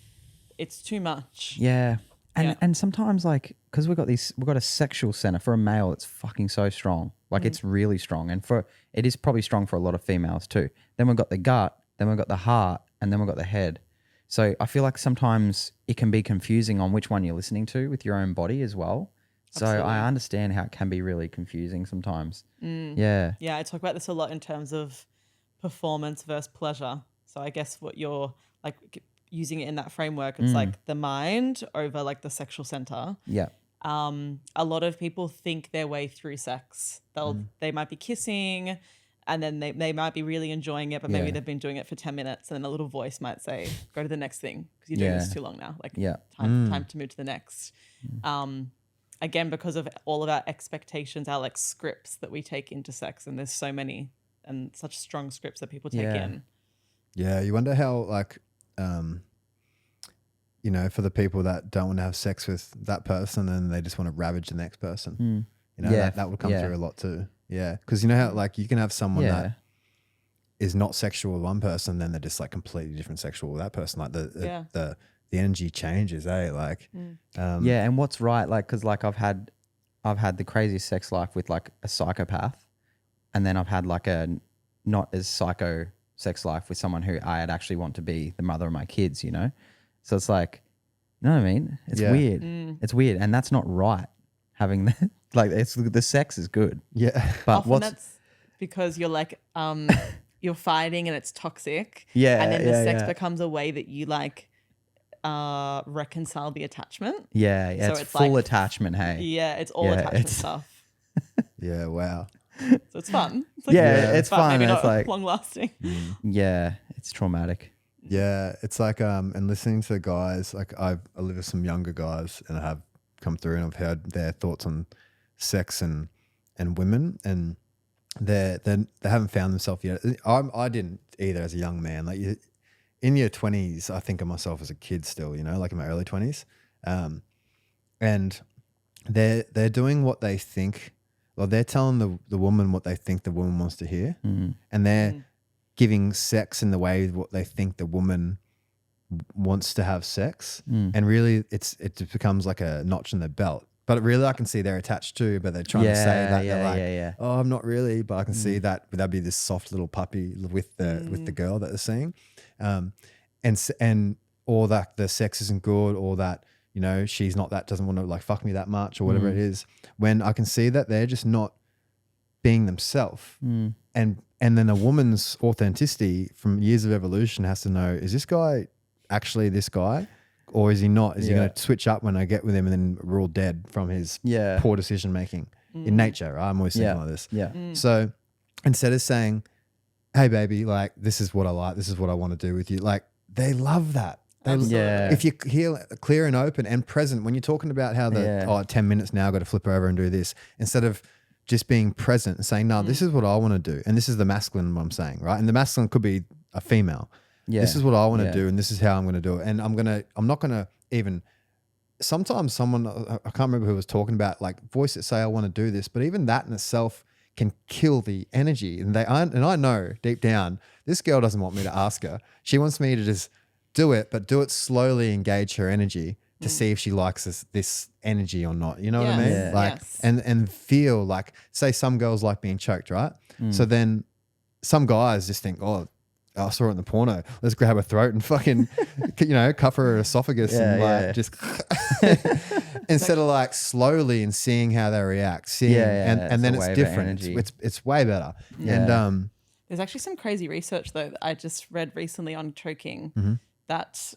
it's too much. Yeah. And sometimes like, because we've got a sexual center for a male, it's fucking so strong. Like it's really strong. And it is probably strong for a lot of females too. Then we've got the gut, then we've got the heart, and then we've got the head. So I feel like sometimes it can be confusing on which one you're listening to with your own body as well. So Absolutely. I understand how it can be really confusing sometimes. Yeah, I talk about this a lot in terms of performance versus pleasure. So I guess what you're like using it in that framework, it's like the mind over like the sexual center. Yeah. A lot of people think their way through sex. They might be kissing and then they might be really enjoying it, but maybe they've been doing it for 10 minutes and then a little voice might say, go to the next thing because you're doing this too long now. Like time to move to the next. Again, because of all of our expectations, our like scripts that we take into sex, and there's so many and such strong scripts that people take in. Yeah, you wonder how like, for the people that don't want to have sex with that person and they just want to ravage the next person, that would come through a lot too. Yeah, because you know how like you can have someone that is not sexual with one person, then they're just like completely different sexual with that person. Like the energy changes, like. And what's right, like, because like I've had the craziest sex life with like a psychopath, and then I've had like a not as psycho sex life with someone who I had actually want to be the mother of my kids, So it's like, you know what I mean? It's weird. It's weird, and that's not right. Having that, like, the sex is good. Yeah, but often that's because you're like you're fighting and it's toxic. Yeah, and then the sex becomes a way that you like reconcile the attachment. Yeah, So it's it's full like, attachment. Hey, yeah, it's all attachment stuff. Yeah, wow. So it's fun. It's like, it's but fun. maybe It's not like long lasting. Yeah, it's traumatic. Yeah, it's like and listening to guys, like I live with some younger guys and I have come through and I've heard their thoughts on sex and women, and they haven't found themselves yet. I didn't either as a young man. Like in your 20s, I think of myself as a kid still, like in my early 20s, and they're doing what they think. Well, they're telling the woman what they think the woman wants to hear, and giving sex in the way what they think the woman wants to have sex, and really it just becomes like a notch in the belt. But really, I can see they're attached too, but they're trying to say that they're like, oh, I'm not really, but I can see that that'd be this soft little puppy with the girl that they're seeing, and or that the sex isn't good, or that, you know, she's not, that doesn't want to like fuck me that much or whatever it is. When I can see that they're just not being themselves, and then a woman's authenticity from years of evolution has to know, is this guy actually this guy, or is he not? Is he going to switch up when I get with him and then we're all dead from his poor decision making in nature, right? I'm always thinking like this. So instead of saying, hey baby, like this is what I like, this is what I want to do with you, like they love that. If you're clear and open and present when you're talking about how 10 minutes now, I've got to flip her over and do this, instead of just being present and saying, no, this is what I want to do. And this is the masculine, what I'm saying, right? And the masculine could be a female. This is what I want to do, and this is how I'm going to do it. And I'm not going to even, sometimes someone, I can't remember who was talking about, like voice it, say, I want to do this. But even that in itself can kill the energy. And I know deep down, this girl doesn't want me to ask her. She wants me to just do it, but do it slowly, engage her energy to see if she likes this energy or not. You know what I mean? Like, and feel like, say some girls like being choked, right? So then some guys just think, oh, I saw it in the porno, let's grab her throat and fucking, you know, cuff her esophagus and like just instead of like slowly and seeing how they react, and then it's different. It's way better. And there's actually some crazy research though that I just read recently on choking that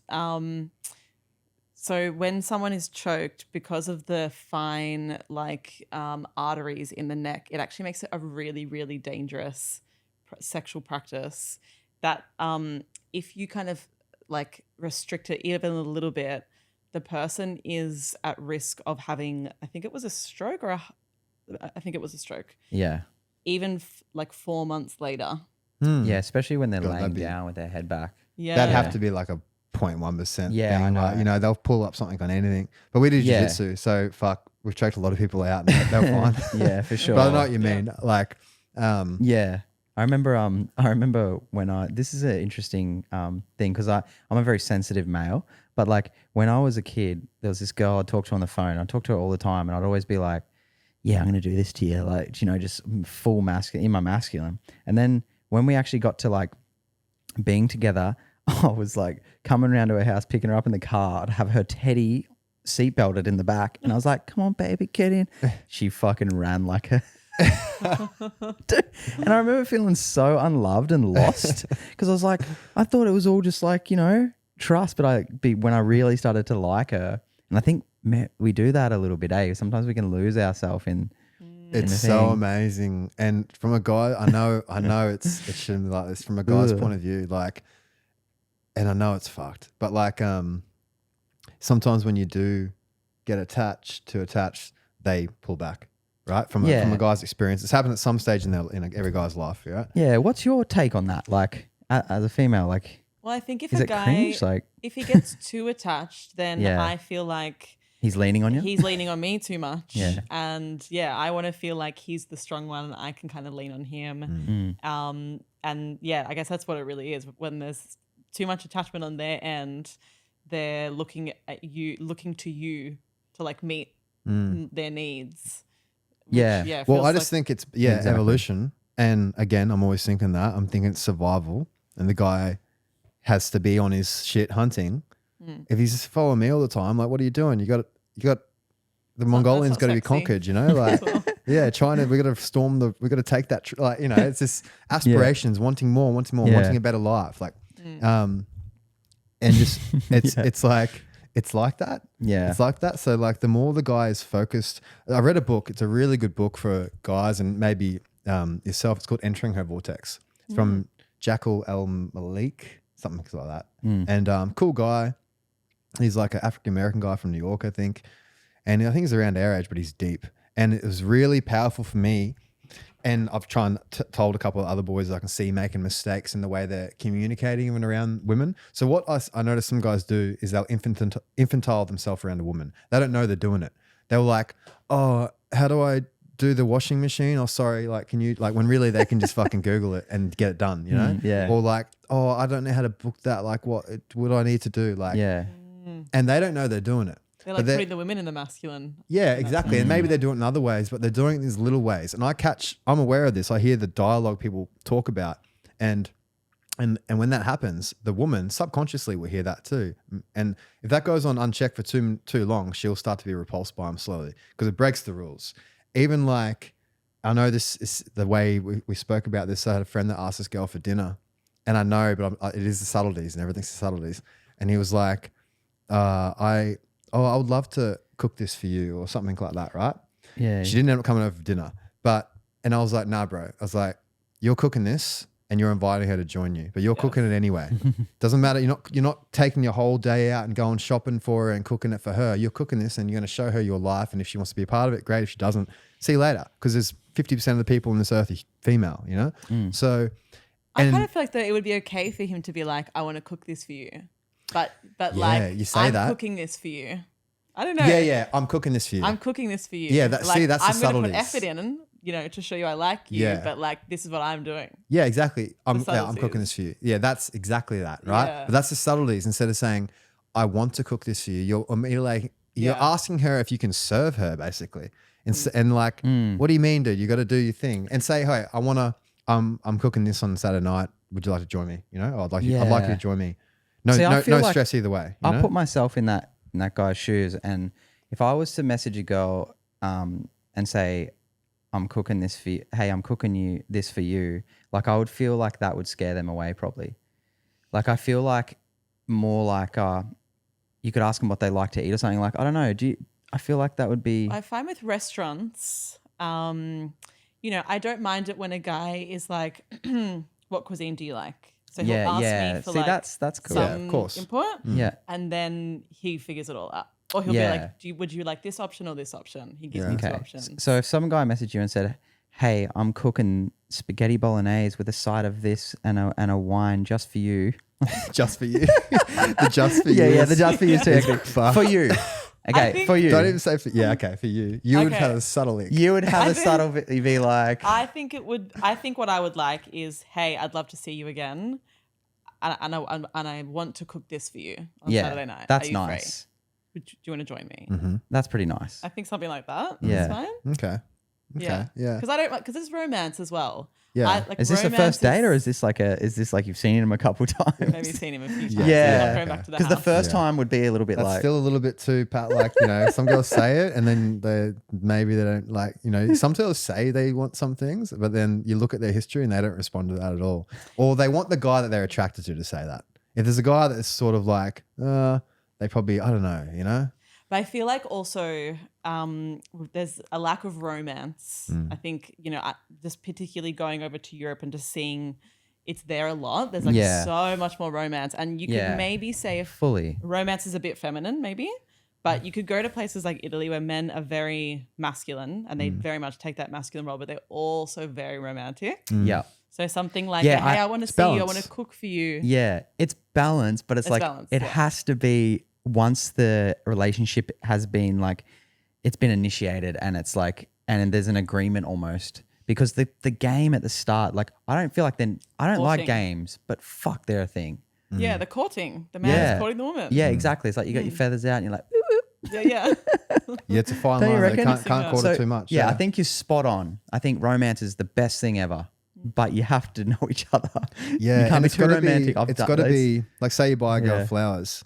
so when someone is choked, because of the fine like arteries in the neck, it actually makes it a really, really dangerous sexual practice. That if you kind of like restrict it even a little bit, the person is at risk of having, I think it was a stroke Yeah. Even like 4 months later. Yeah, especially when they're laying down with their head back. Yeah. That'd have to be like a 0.1%. Yeah, I know. Like, you know, they'll pull up something on anything. But we do jiu-jitsu, so fuck, we've choked a lot of people out and they're fine. Yeah, for sure. But I know what you mean. Like, yeah. I remember when this is an interesting thing, because I'm a very sensitive male, but like when I was a kid, there was this girl I'd talk to on the phone. I talked to her all the time, and I'd always be like, yeah, I'm going to do this to you. Like, you know, just full masculine, in my masculine. And then when we actually got to like being together, I was like coming around to her house, picking her up in the car. I'd have her teddy seatbelted in the back. And I was like, come on, baby, get in. She fucking ran like a... Dude, and I remember feeling so unloved and lost, because I was like, I thought it was all just like, you know, trust. But when I really started to like her, and I think we do that a little bit, sometimes we can lose ourselves in. It's so amazing. And from a guy, I know it shouldn't be like this. From a guy's point of view, like, and I know it's fucked, but like, sometimes when you do get attached, they pull back. Right, from a guy's experience, it's happened at some stage in every guy's life. Yeah. Yeah. What's your take on that? Like, as a female, like, well, I think if is a it guy, cringe? Like, if he gets too attached, then I feel like he's leaning on you. He's leaning on me too much. Yeah. And I want to feel like he's the strong one, and I can kind of lean on him. And I guess that's what it really is. When there's too much attachment on their end, they're looking to you to like meet their needs. Which, well, I just think it's evolution. And again, I'm always thinking that. I'm thinking it's survival. And the guy has to be on his shit hunting. If he's just following me all the time, like, what are you doing? You got the Mongolians got to be conquered, you know? Like, we got to we got to take that, like, you know, it's just aspirations, wanting more, wanting a better life. Like, and just, it's like, it's like that. Yeah. It's like that. So like the more the guy is focused, I read a book. It's a really good book for guys and maybe yourself. It's called Entering Her Vortex. It's from Jackal El Malik, something like that. And cool guy. He's like an African-American guy from New York, I think. And I think he's around our age, but he's deep. And it was really powerful for me. And I've told a couple of other boys I can see making mistakes in the way they're communicating even around women. So what I notice some guys do is they'll infantile themselves around a woman. They don't know they're doing it. They're like, oh, how do I do the washing machine? Oh, sorry, like, can you, like, when really they can just fucking Google it and get it done, you know? Yeah. Or like, oh, I don't know how to book that. Like, what do I need to do? Like, Yeah. and they don't know they're doing it. They're But like putting the women in the masculine. Yeah, exactly. And maybe they're doing it in other ways, but they're doing it in these little ways. And I'm aware of this. I hear the dialogue people talk about. And when that happens, the woman subconsciously will hear that too. And if that goes on unchecked for too long, she'll start to be repulsed by him slowly because it breaks the rules. Even like, I know this is the way we spoke about this. I had a friend that asked this girl for dinner, and I know, but it is the subtleties and everything's the subtleties. And he was like, I would love to cook this for you or something like that, right? Yeah. She didn't end up coming over for dinner. And I was like, nah, bro. I was like, you're cooking this and you're inviting her to join you, but you're cooking it anyway. Doesn't matter. You're not taking your whole day out and going shopping for her and cooking it for her. You're cooking this and you're going to show her your life. And if she wants to be a part of it, great. If she doesn't, see you later. Because there's 50% of the people on this earth are female, you know? So I kind of feel like that it would be okay for him to be like, I want to cook this for you. But like, you say I'm that. cooking this for you. I don't know. Yeah. I'm cooking this for you. I'm cooking this for you. Yeah, like, that's the I'm going to put subtleties. effort in, you know, to show you I like you. Yeah. But like, this is what I'm doing. Yeah, exactly. I'm subtleties. cooking this for you. Yeah, that's exactly that, right? Yeah. But that's the subtleties. Instead of saying, I want to cook this for you, you're asking her if you can serve her, basically. And like, what do you mean, dude? You got to do your thing. And say, hey, I'm cooking this on Saturday night. Would you like to join me? You know, I'd like you to join me. No, See, I feel no like stress either way. I'll put myself in that guy's shoes, and if I was to message a girl and say, I'm cooking this for you, hey, I'm cooking this for you, like I would feel like that would scare them away probably. Like I feel like more like you could ask them what they like to eat or something. Like, I don't know, I feel like that would be... I find with restaurants, you know, I don't mind it when a guy is like, what cuisine do you like? So he'll ask me for See, like that's cool. some of course. input. Yeah. And then he figures it all out. Or he'll be like, would you like this option or this option? He gives me two options. So if some guy messaged you and said, hey, I'm cooking spaghetti bolognese with a side of this and a wine just for you. Just for you. The just for you. Yeah, the just for you too. For you. Okay, for you. Don't even say for for you. You would have a subtle You would have a subtle be like... I think what I would like is, hey, I'd love to see you again. And I want to cook this for you on Saturday night. That's Are you nice. free? Do you want to join me? Mm-hmm. That's pretty nice. I think something like that. Yeah. Is fine. Okay. Yeah. Because it's romance as well. Yeah. Is this a first date or is this like you've seen him a couple times? Maybe seen him a few times. Yeah. Not going back to the Because the house. first time would be a little bit That's like... still a little bit too like, you know, some girls say it and then they don't like, you know, some girls say they want some things, but then you look at their history and they don't respond to that at all. Or they want the guy that they're attracted to say that. If there's a guy that's sort of like, they probably, I don't know, you know? But I feel like also there's a lack of romance. I think, you know, just particularly going over to Europe and just seeing it's there a lot. There's like so much more romance. And you could maybe say if fully romance is a bit feminine maybe, but you could go to places like Italy where men are very masculine and they very much take that masculine role, but they're also very romantic. Yeah. So something like, hey, I want to see you, I want to cook for you. Yeah, it's balanced, but it's like balanced, it has to be once the relationship has been like, it's been initiated and it's like, and there's an agreement almost because the game at the start, like I don't feel like I don't like games, but fuck, they're a thing. Yeah, the courting. The man is courting the woman. Yeah, exactly. It's like you got your feathers out and you're like, ooh, ooh. Yeah. Yeah, it's a fine Don't you line. They reckon? can't quarter too much. Yeah, I think you're spot on. I think romance is the best thing ever. But you have to know each other. Yeah, you can't and be it's too gotta romantic. It's got to be like, say you buy a girl flowers.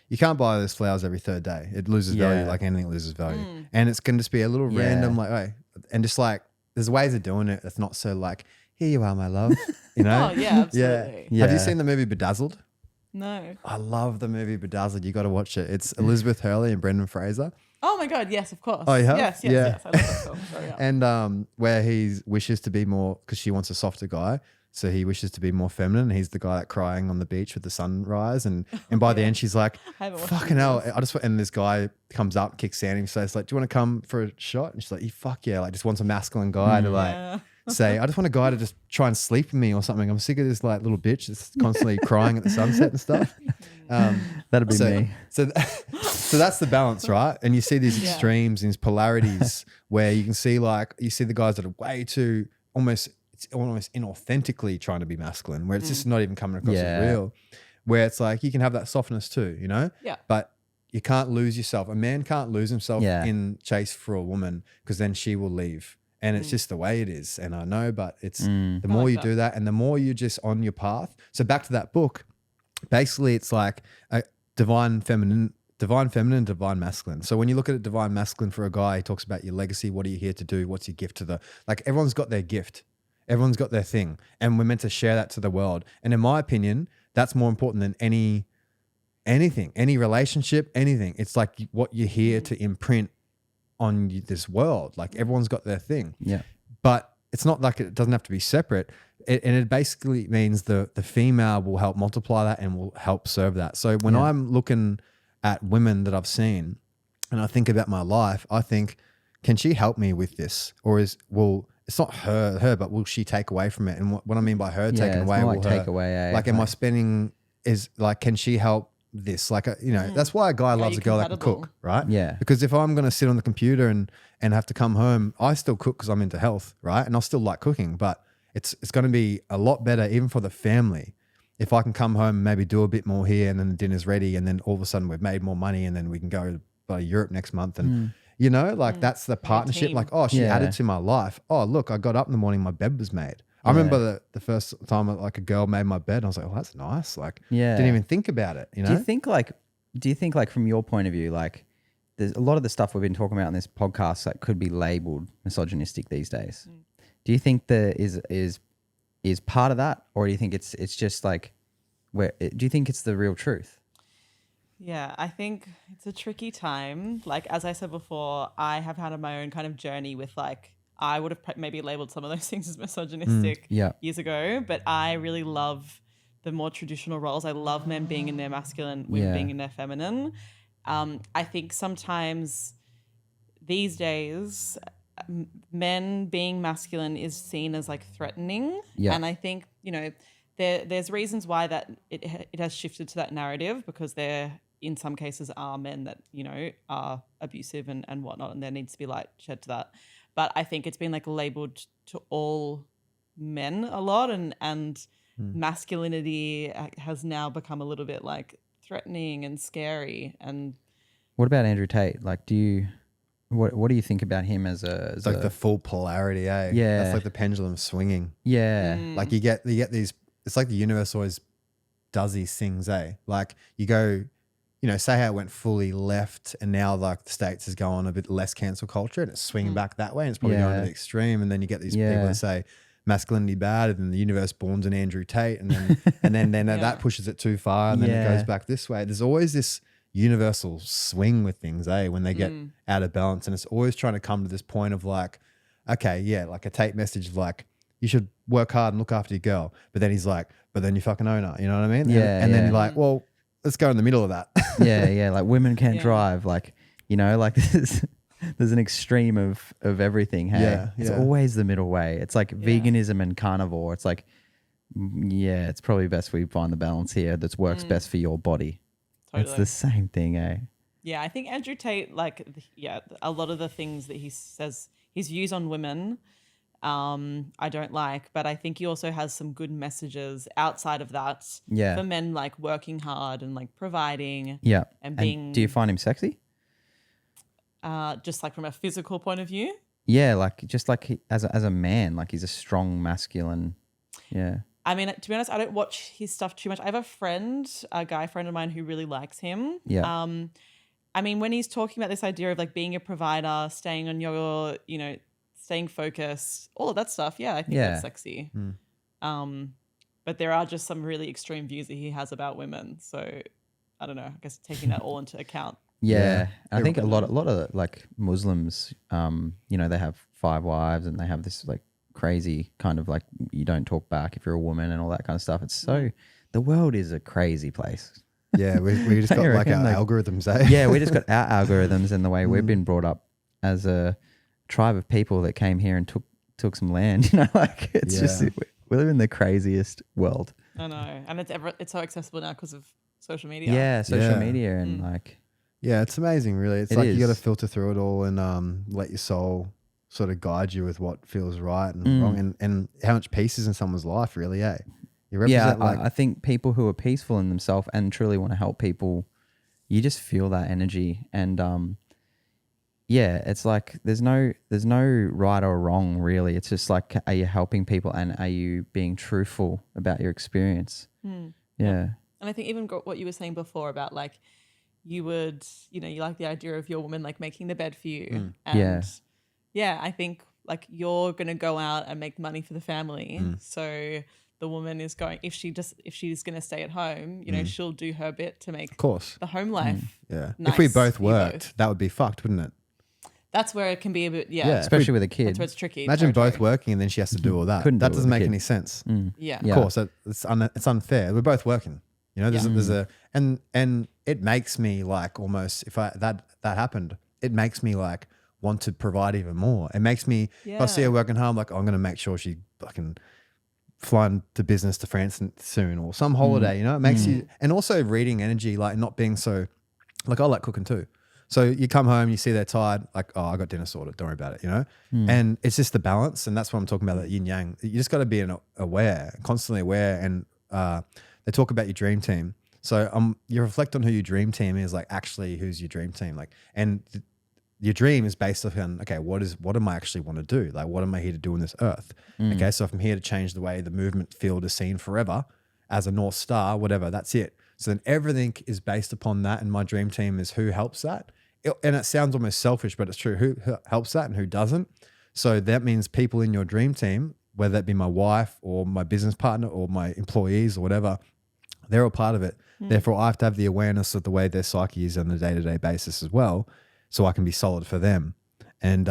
You can't buy those flowers every third day. It loses value, like anything loses value. And it's going to just be a little random, like, hey, and just like, there's ways of doing it that's not so like, here you are, my love. You know? Oh, yeah, absolutely. Yeah. Have you seen the movie Bedazzled? No. I love the movie Bedazzled. You got to watch it. It's Elizabeth Hurley and Brendan Fraser. Oh my God, yes, of course. Oh, you have? Yes. I love that film. Sorry, yeah. And where he wishes to be more, because she wants a softer guy. So he wishes to be more feminine. He's the guy that crying on the beach with the sunrise. And by the end, she's like, fucking hell. And this guy comes up, kicks sand in his face, like, do you want to come for a shot? And she's like, fuck yeah. Like, just wants a masculine guy to like say, I just want a guy to just try and sleep with me or something. I'm sick of this like little bitch that's constantly crying at the sunset and stuff. That'd be me. So So that's the balance, right? And you see these Yeah. extremes, these polarities where you can see you see the guys that are way too almost inauthentically trying to be masculine, where it's just not even coming across as real, where it's like you can have that softness too, you know? Yeah. But you can't lose yourself. A man can't lose himself in chase for a woman because then she will leave. And it's just the way it is. And I know, but it's the more you do that and the more you're just on your path. So back to that book, basically it's like a divine feminine, divine masculine. So when you look at a divine masculine for a guy, he talks about your legacy. What are you here to do? What's your gift to like everyone's got their gift. Everyone's got their thing. And we're meant to share that to the world. And in my opinion, that's more important than anything, any relationship, anything. It's like what you're here to imprint on this world. Like everyone's got their thing. Yeah. But it's not like it doesn't have to be separate. And it basically means the female will help multiply that and will help serve that. So when I'm looking at women that I've seen and I think about my life, I think, can she help me with this? Or it's not her, but will she take away from it? And what I mean by her taking away, more will like her, take away. like, am I spending, is like, can she help this? Like, you know, that's why a guy loves a girl that can cook, right? Yeah. Because if I'm going to sit on the computer and have to come home, I still cook because I'm into health, right? And I'll still like cooking, but it's going to be a lot better even for the family if I can come home and maybe do a bit more here and then the dinner's ready and then all of a sudden we've made more money and then we can go to Europe next month and you know, like that's the partnership. Like, oh, she added to my life. Oh, look, I got up in the morning, my bed was made. I remember the first time like a girl made my bed. I was like, oh, that's nice. Like, didn't even think about it. You know? Do you think like from your point of view, like there's a lot of the stuff we've been talking about in this podcast that could be labeled misogynistic these days. Do you think there is part of that, or do you think it's just like do you think it's the real truth? Yeah, I think it's a tricky time. Like, as I said before, I have had my own kind of journey with like, I would have maybe labeled some of those things as misogynistic years ago, but I really love the more traditional roles. I love men being in their masculine, women being in their feminine. I think sometimes these days, men being masculine is seen as like threatening. Yeah. And I think, you know, there's reasons why that it has shifted to that narrative, because there in some cases are men that, you know, are abusive and whatnot, and there needs to be light shed to that. But I think it's been like labeled to all men a lot, and masculinity has now become a little bit like threatening and scary. And what about Andrew Tate? Like, what do you think about him as it's like the full polarity, eh? Yeah. That's like the pendulum swinging. Yeah. Like you get these, it's like the universe always does these things, eh? Like you go, you know, say how it went fully left and now like the States is going a bit less cancel culture and it's swinging back that way and it's probably going to the extreme. And then you get these people that say masculinity bad and then the universe borns an Andrew Tate and then then that pushes it too far and then it goes back this way. There's always this universal swing with things, eh? When they get out of balance, and it's always trying to come to this point of like, okay, yeah, like a Tate message of like, you should work hard and look after your girl. But then he's like, but then you fucking own her. You know what I mean? Yeah. And then you're like, well, let's go in the middle of that. yeah. Like women can't drive. Like, you know, like there's an extreme of everything. Hey, Yeah. It's always the middle way. It's like veganism and carnivore. It's like, it's probably best we find the balance here that works best for your body. Totally. It's the same thing, eh? Yeah, I think Andrew Tate, like, a lot of the things that he says, his views on women, I don't like, but I think he also has some good messages outside of that. Yeah. For men, like working hard and like providing. Yeah. And being. And do you find him sexy? Just like from a physical point of view? Yeah, like just like as a man, like he's a strong masculine. Yeah. I mean, to be honest, I don't watch his stuff too much. I have a guy friend of mine who really likes him. Yeah. I mean, when he's talking about this idea of like being a provider, staying on your, you know, staying focused, all of that stuff, I think that's sexy. But there are just some really extreme views that he has about women. So I don't know, I guess taking that all into account. Yeah. I think a lot of like Muslims, you know, they have 5 wives and they have this like crazy kind of like you don't talk back if you're a woman and all that kind of stuff. It's so the world is a crazy place. Yeah, we just got like our algorithms, eh? Yeah, we just got our algorithms and the way we've been brought up as a tribe of people that came here and took some land. You know, like it's just we live in the craziest world. I know, and it's so accessible now because of social media. Yeah, social media and like Yeah, it's amazing, really. It's It like you got to is. filter through it all and let your soul sort of guide you with what feels right and wrong, and how much peace is in someone's life, really. You Yeah, represent I think people who are peaceful in themselves and truly want to help people, you just feel that energy. And yeah, it's like there's no right or wrong, really. It's just like, are you helping people and are you being truthful about your experience? Yeah. And I think even what you were saying before about like you would, you like the idea of your woman like making the bed for you. And yeah, I think like you're going to go out and make money for the family. So the woman is going, if she's going to stay at home, she'll do her bit to make of course. the home life. Yeah. Nice If we both for you worked, both. that would be fucked, wouldn't it? That's where it can be a bit, Yeah. Especially with a kid. That's where it's tricky. Imagine territory. both working and then she has to do all that. Couldn't do That it doesn't with a make kid. any sense. Yeah. Yeah. Of course, it's unfair. We're both working. There's a and it makes me like almost if that happened, it makes me like want to provide even more. It makes me if I see her working hard, I'm like, I'm gonna make sure she fucking flying to business to France soon or some holiday. It makes you, and also reading energy, like not being so like I like cooking too. So you come home, you see they're tired, like, oh, I got dinner sorted. Don't worry about it, And it's just the balance, and that's what I'm talking about. That yin yang. You just got to be aware, constantly aware, and they talk about your dream team. So you reflect on who your dream team is, like actually who's your dream team, like, and your dream is based on, okay, what am I actually want to do? Like, what am I here to do on this earth? Okay, so if I'm here to change the way the movement field is seen forever as a North Star, whatever, that's it. So then everything is based upon that, and my dream team is who helps that. And it sounds almost selfish, but it's true. Who helps that and who doesn't? So that means people in your dream team, whether that be my wife or my business partner or my employees or whatever, they're all part of it. Therefore, I have to have the awareness of the way their psyche is on a day-to-day basis as well, so I can be solid for them. And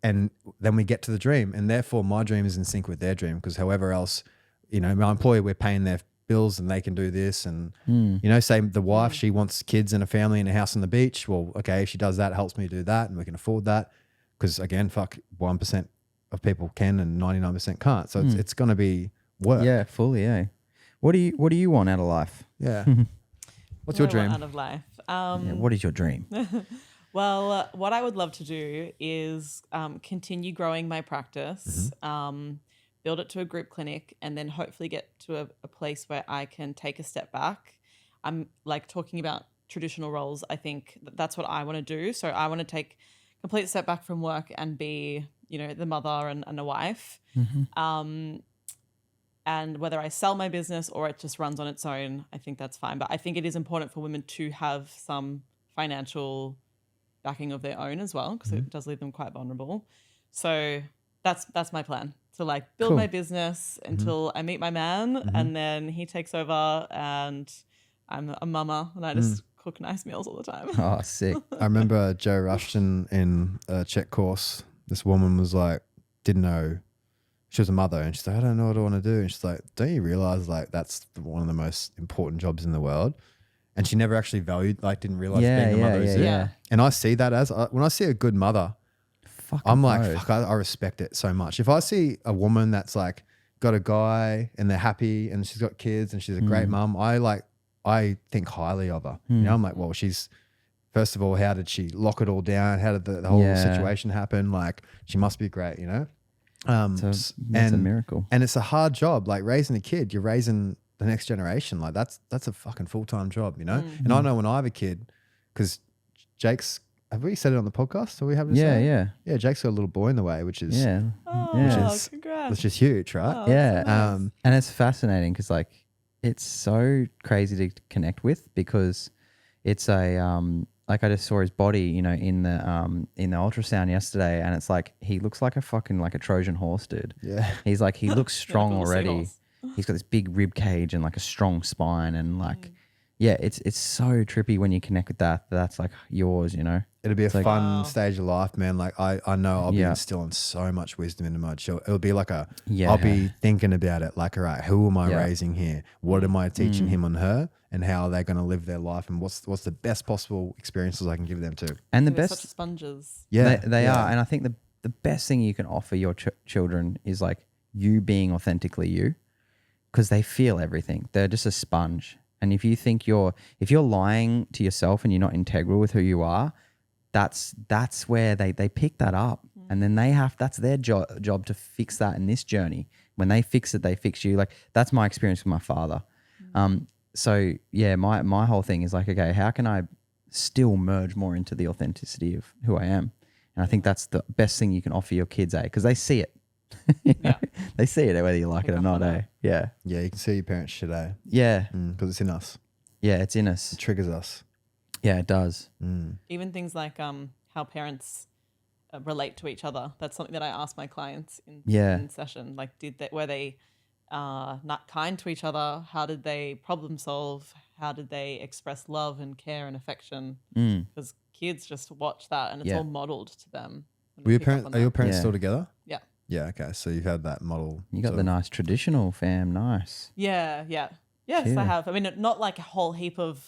then we get to the dream, and therefore my dream is in sync with their dream, because however else, my employer, we're paying their bills and they can do this, and say the wife, she wants kids and a family and a house on the beach. Well, okay, if she does that, it helps me do that, and we can afford that, because again, fuck, 1% of people can and 99% can't. So it's going to be work. Yeah, fully. Yeah. What do you want out of life? Yeah. What's What your I want dream? out of life? Yeah, what is your dream? Well, what I would love to do is continue growing my practice, build it to a group clinic, and then hopefully get to a place where I can take a step back. I'm like talking about traditional roles. I think that's what I want to do. So I want to take a complete step back from work and be, the mother and a wife. And whether I sell my business or it just runs on its own, I think that's fine. But I think it is important for women to have some financial backing of their own as well, because it does leave them quite vulnerable. So that's my plan. To like build my business until I meet my man, and then he takes over and I'm a mama and I just cook nice meals all the time. Oh, sick. I remember Joe Rushton in a Czech course. This woman was like, didn't know. She was a mother, and she's like, I don't know what I want to do. And she's like, don't you realize like that's one of the most important jobs in the world? And she never actually valued, like didn't realize being a mother is it. Yeah. And I see that as, when I see a good mother, I'm like, fuck, I respect it so much. If I see a woman that's like got a guy and they're happy and she's got kids and she's a great mum, I think highly of her. I'm like, well, she's, first of all, how did she lock it all down? How did the whole situation happen? Like, she must be great, It's a miracle. And it's a hard job, like raising a kid. You're raising the next generation. Like that's a fucking full-time job, And I know when I have a kid, because Jake's, have we said it on the podcast? Or we haven't? Yeah. Jake's got a little boy in the way, which is Congrats. which is huge, right? Oh, Yeah. that's so nice. And it's fascinating because like it's so crazy to connect with, because it's a like I just saw his body, in the ultrasound yesterday, and it's like he looks like a fucking like a Trojan horse, dude. Yeah. He's like he looks strong little already. seahorse. He's got this big rib cage and like a strong spine, and like yeah, it's so trippy when you connect with that. That's like yours, It'll be a like- fun Wow. stage of life, man. Like I know I'll be instilling so much wisdom into my children. It'll be like I'll be thinking about it like, all right, who am I raising here? What am I teaching him and her? And how are they going to live their life? And what's the best possible experiences I can give them to? And the They're best such sponges. Yeah, they are. And I think the best thing you can offer your children is like you being authentically you, because they feel everything. They're just a sponge. And if you're lying to yourself and you're not integral with who you are, that's where they pick that up. And then that's their job to fix that in this journey. When they fix it, they fix you. Like, that's my experience with my father. So yeah, my whole thing is like, okay, how can I still merge more into the authenticity of who I am? And I think that's the best thing you can offer your kids, because they see it. They see it whether you like it or not, Yeah. Yeah, you can see your parents shit, Yeah. because it's in us. Yeah, it's in us. It triggers us. Yeah, it does. Even things like how parents relate to each other. That's something that I ask my clients in session. Like, were they not kind to each other? How did they problem solve? How did they express love and care and affection? Because kids just watch that and it's all modeled to them. Are your parents still together? Yeah. Yeah, okay. So you've had that model. You got the nice traditional fam, nice. Yeah. Yes, I have. I mean, not like a whole heap of,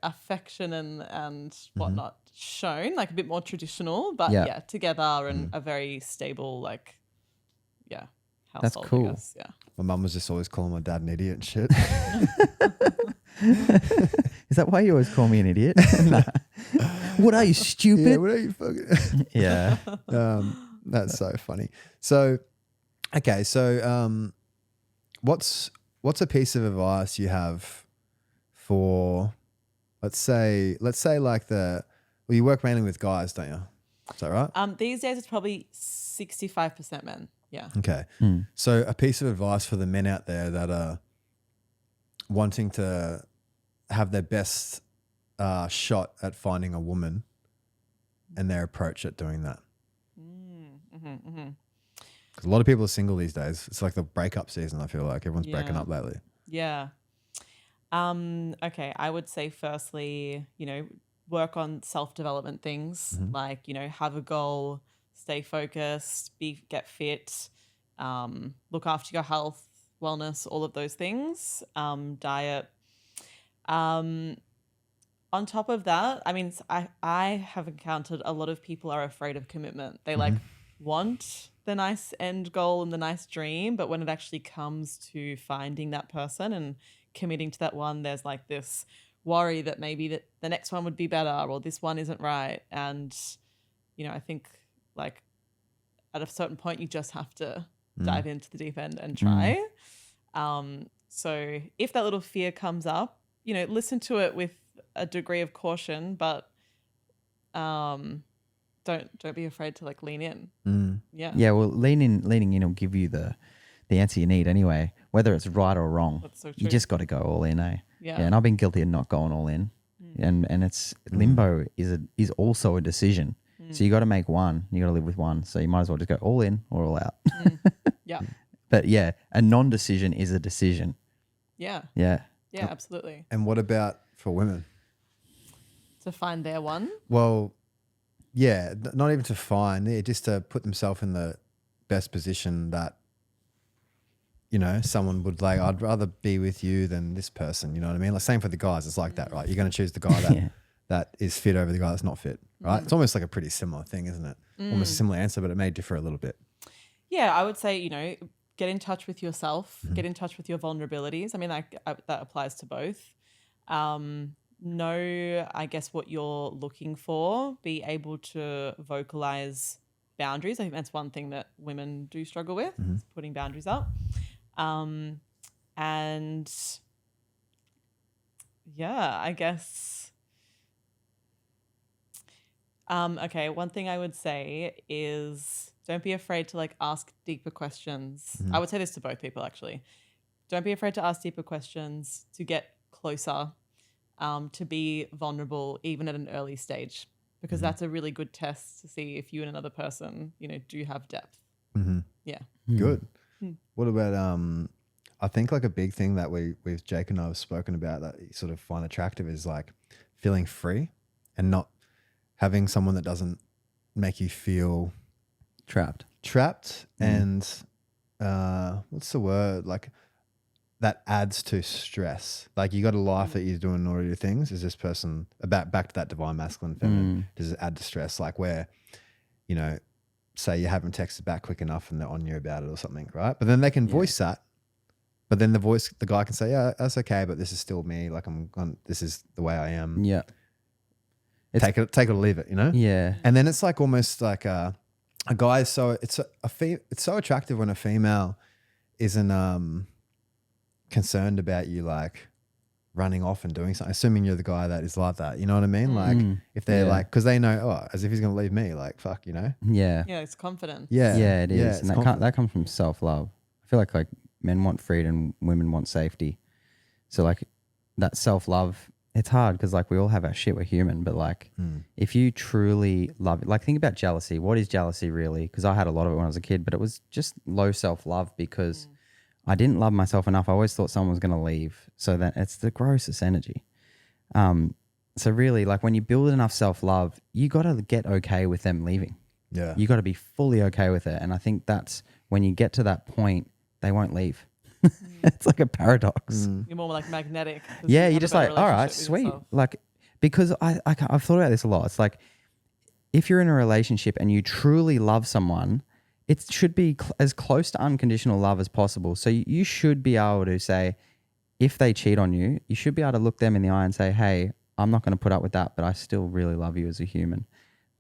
affection and whatnot shown, like a bit more traditional, but together and a very stable, household. That's cool. I guess. Yeah. My mum was just always calling my dad an idiot and shit. Is that why you always call me an idiot? Nah. What are you, stupid? Yeah, what are you fucking? Yeah. That's so funny. So, okay. So, what's a piece of advice you have for, let's say like you work mainly with guys, don't you? Is that right? These days it's probably 65% men. Yeah. Okay. So a piece of advice for the men out there that are wanting to have their best shot at finding a woman and their approach at doing that. Because a lot of people are single these days. It's like the breakup season, I feel like. Everyone's breaking up lately. Yeah. Okay. I would say firstly, work on self-development things like, have a goal, stay focused, get fit, look after your health, wellness, all of those things, diet. On top of that, I mean, I have encountered a lot of people are afraid of commitment. They want the nice end goal and the nice dream, but when it actually comes to finding that person and committing to that one, there's like this worry that maybe that the next one would be better or this one isn't right. And, I think like at a certain point you just have to dive into the deep end and try. So if that little fear comes up, listen to it with a degree of caution, but don't be afraid to like lean in. Yeah, well, leaning in will give you the answer you need anyway, whether it's right or wrong. That's so true. You just got to go all in, Yeah. And I've been guilty of not going all in. And it's limbo is also a decision. So you got to make one, you got to live with one. So you might as well just go all in or all out. Yeah. But yeah, a non-decision is a decision. Yeah. Yeah. Yeah, absolutely. And what about for women? To find their one. Well, yeah, not even to find, just to put themselves in the best position that, someone would like, I'd rather be with you than this person. You know what I mean? Like same for the guys. It's like that, right? You're going to choose the guy that is fit over the guy that's not fit, right? It's almost like a pretty similar thing, isn't it? Almost a similar answer, but it may differ a little bit. Yeah, I would say, get in touch with yourself, get in touch with your vulnerabilities. I mean, that applies to both. Know, I guess, what you're looking for, be able to vocalize boundaries. I think that's one thing that women do struggle with, is putting boundaries up. And yeah, I guess, okay, one thing I would say is don't be afraid to like ask deeper questions. I would say this to both people actually. Don't be afraid to ask deeper questions, to get closer, to be vulnerable even at an early stage, because that's a really good test to see if you and another person, do have depth. Yeah. Good. What about, I think like a big thing that with Jake and I have spoken about that you sort of find attractive is like feeling free and not having someone that doesn't make you feel Trapped. And what's the word? Like that adds to stress. Like you got a life that you're doing all your things. Is this person back to that divine masculine feminine? Does it add to stress? Like where, say you haven't texted back quick enough and they're on you about it or something, right? But then they can voice that, But then the guy can say, yeah, that's okay, but this is still me. Like this is the way I am. Yeah. Take it or leave it, you know? Yeah. And then it's like almost like a guy is it's so attractive when a female isn't concerned about you like running off and doing something, assuming you're the guy that is like that. You know what I mean? Like if they're like, because they know, oh, as if he's going to leave me, like, fuck, you know? Yeah. Yeah, it's confidence. Yeah. Yeah, it is. Yeah, And that comes from self-love. I feel like men want freedom, women want safety. So like that self-love, it's hard because like we all have our shit, we're human, but like if you truly love it, like think about jealousy. What is jealousy really? Because I had a lot of it when I was a kid, but it was just low self-love because I didn't love myself enough. I always thought someone was going to leave. So that it's the grossest energy. So really like when you build enough self-love, you got to get okay with them leaving. Yeah. You got to be fully okay with it. And I think that's when you get to that point, they won't leave. It's like a paradox. You're more like magnetic. Yeah, you're just like, all right, sweet. Like, because I've thought about this a lot. It's like, if you're in a relationship and you truly love someone, it should be as close to unconditional love as possible. So you should be able to say, if they cheat on you, you should be able to look them in the eye and say, hey, I'm not going to put up with that, but I still really love you as a human.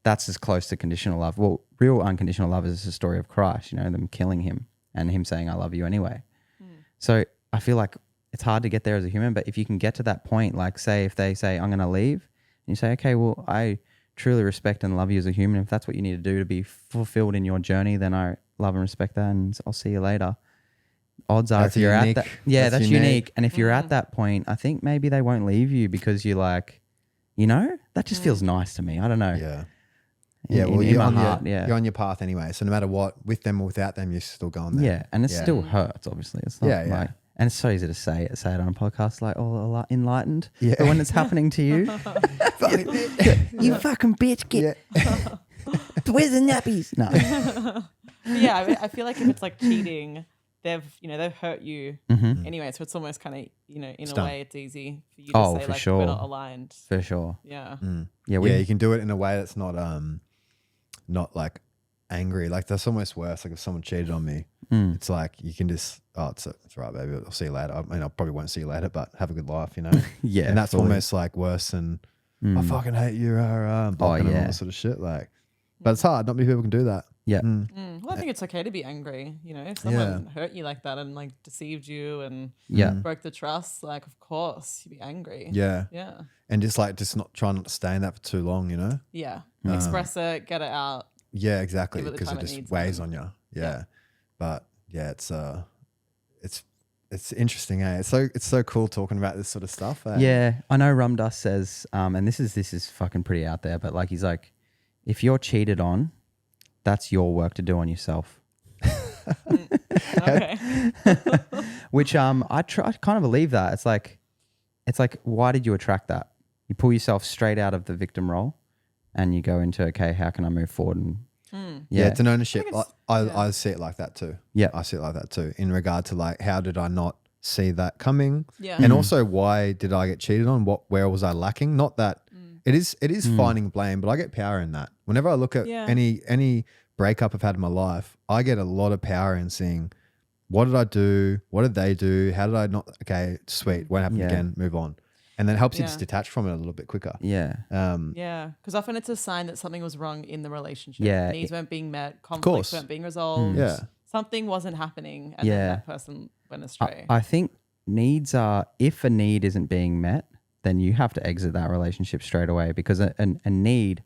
That's as close to conditional love. Well, real unconditional love is the story of Christ, you know, them killing him and him saying, I love you anyway. So I feel like it's hard to get there as a human, but if you can get to that point, like say if they say, I'm going to leave, and you say, okay, well, I truly respect and love you as a human. If that's what you need to do to be fulfilled in your journey, then I love and respect that and I'll see you later. Odds are if you're at that, that's unique. And if you're at that point, I think maybe they won't leave you because you're like, you know, that just feels nice to me. I don't know. Yeah. Well, you're on your path anyway. So no matter what, with them or without them, you're still going there. Yeah, and it still hurts. Obviously, it's not like, and it's so easy to say it on a podcast, like all enlightened. Yeah, but when it's happening to you, you fucking bitch, get where's the nappies? No. Yeah, I feel like if it's like cheating, they've hurt you anyway. So it's almost kind of in a way it's easy for you to say like we're not aligned. For sure. Yeah. Yeah, you can do it in a way that's not like angry. Like that's almost worse. Like if someone cheated on me, it's like you can just it's right, baby. I'll see you later. I mean, I probably won't see you later, but have a good life, you know. Yeah, and that's almost like worse than I fucking hate you, blocking and all that sort of shit. Like, but it's hard. Not many people can do that. Yeah. Well, I think it's okay to be angry. You know, if someone hurt you like that and like deceived you and broke the trust, like of course you'd be angry. Yeah. Yeah. And just not try not to stay in that for too long, you know? Yeah. Express it, get it out. Yeah, exactly. Because it just weighs on you. Yeah. But yeah, it's interesting, eh? It's so cool talking about this sort of stuff. Eh? Yeah. I know Rum Dust says, and this is fucking pretty out there, but like he's like, if you're cheated on, that's your work to do on yourself. Okay. Which I kind of believe that. It's like, why did you attract that? You pull yourself straight out of the victim role and you go into, okay, how can I move forward? And yeah, it's an ownership. I see it like that too. Yeah. I see it like that too in regard to like, how did I not see that coming? Yeah. And also why did I get cheated on? Where was I lacking? Not that it is finding blame, but I get power in that. Whenever I look at any breakup I've had in my life, I get a lot of power in seeing what did I do? What did they do? How did I not? Okay, sweet. Won't happen again. Move on. And then it helps you just detach from it a little bit quicker. Yeah. Because often it's a sign that something was wrong in the relationship. Yeah. Needs weren't being met. Conflicts weren't being resolved. Yeah. Something wasn't happening. And then that person went astray. I think needs are, if a need isn't being met, then you have to exit that relationship straight away because a need,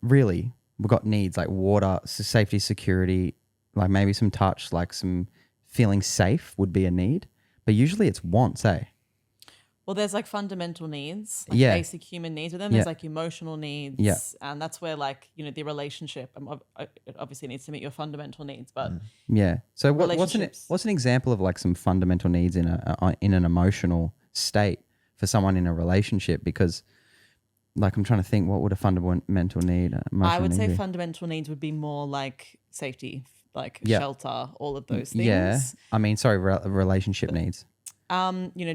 really, we've got needs like water, safety, security, like maybe some touch, like some feeling safe would be a need. But usually it's wants, eh? Well, there's like fundamental needs, like basic human needs. But then there's like emotional needs. Yeah. And that's where like, the relationship it obviously needs to meet your fundamental needs. But yeah. So what's an example of like some fundamental needs in an emotional state for someone in a relationship? Because like I'm trying to think, what would a fundamental need? I would say fundamental needs would be more like safety, like shelter, all of those things. Yeah. I mean, sorry, relationship needs.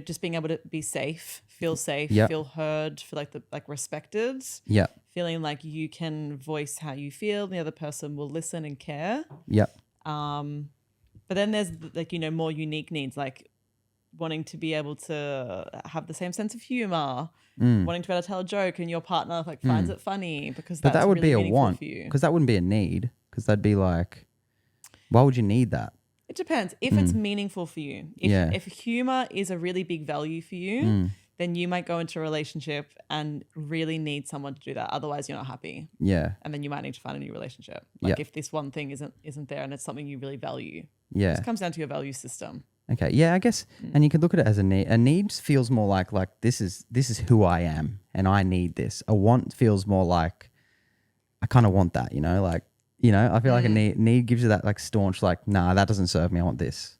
Just being able to be safe, feel safe, feel heard, feel like respected. Yeah. Feeling like you can voice how you feel, the other person will listen and care. Yeah. But then there's like, more unique needs like wanting to be able to have the same sense of humor, Mm. wanting to be able to tell a joke, and your partner like finds it funny because But that's that would really be a meaningful want for you. because that wouldn't be a need because that'd be like, why would you need that? It depends. If it's meaningful for you, if humor is a really big value for you, then you might go into a relationship and really need someone to do that. Otherwise, you're not happy. Yeah. And then you might need to find a new relationship. Like if this one thing isn't there and it's something you really value. Yeah. It comes down to your value system. Okay. Yeah, I guess, and you can look at it as a need. A need feels more like this is who I am, and I need this. A want feels more like I kind of want that. You know, like I feel like a need gives you that like staunch, like nah, that doesn't serve me. I want this.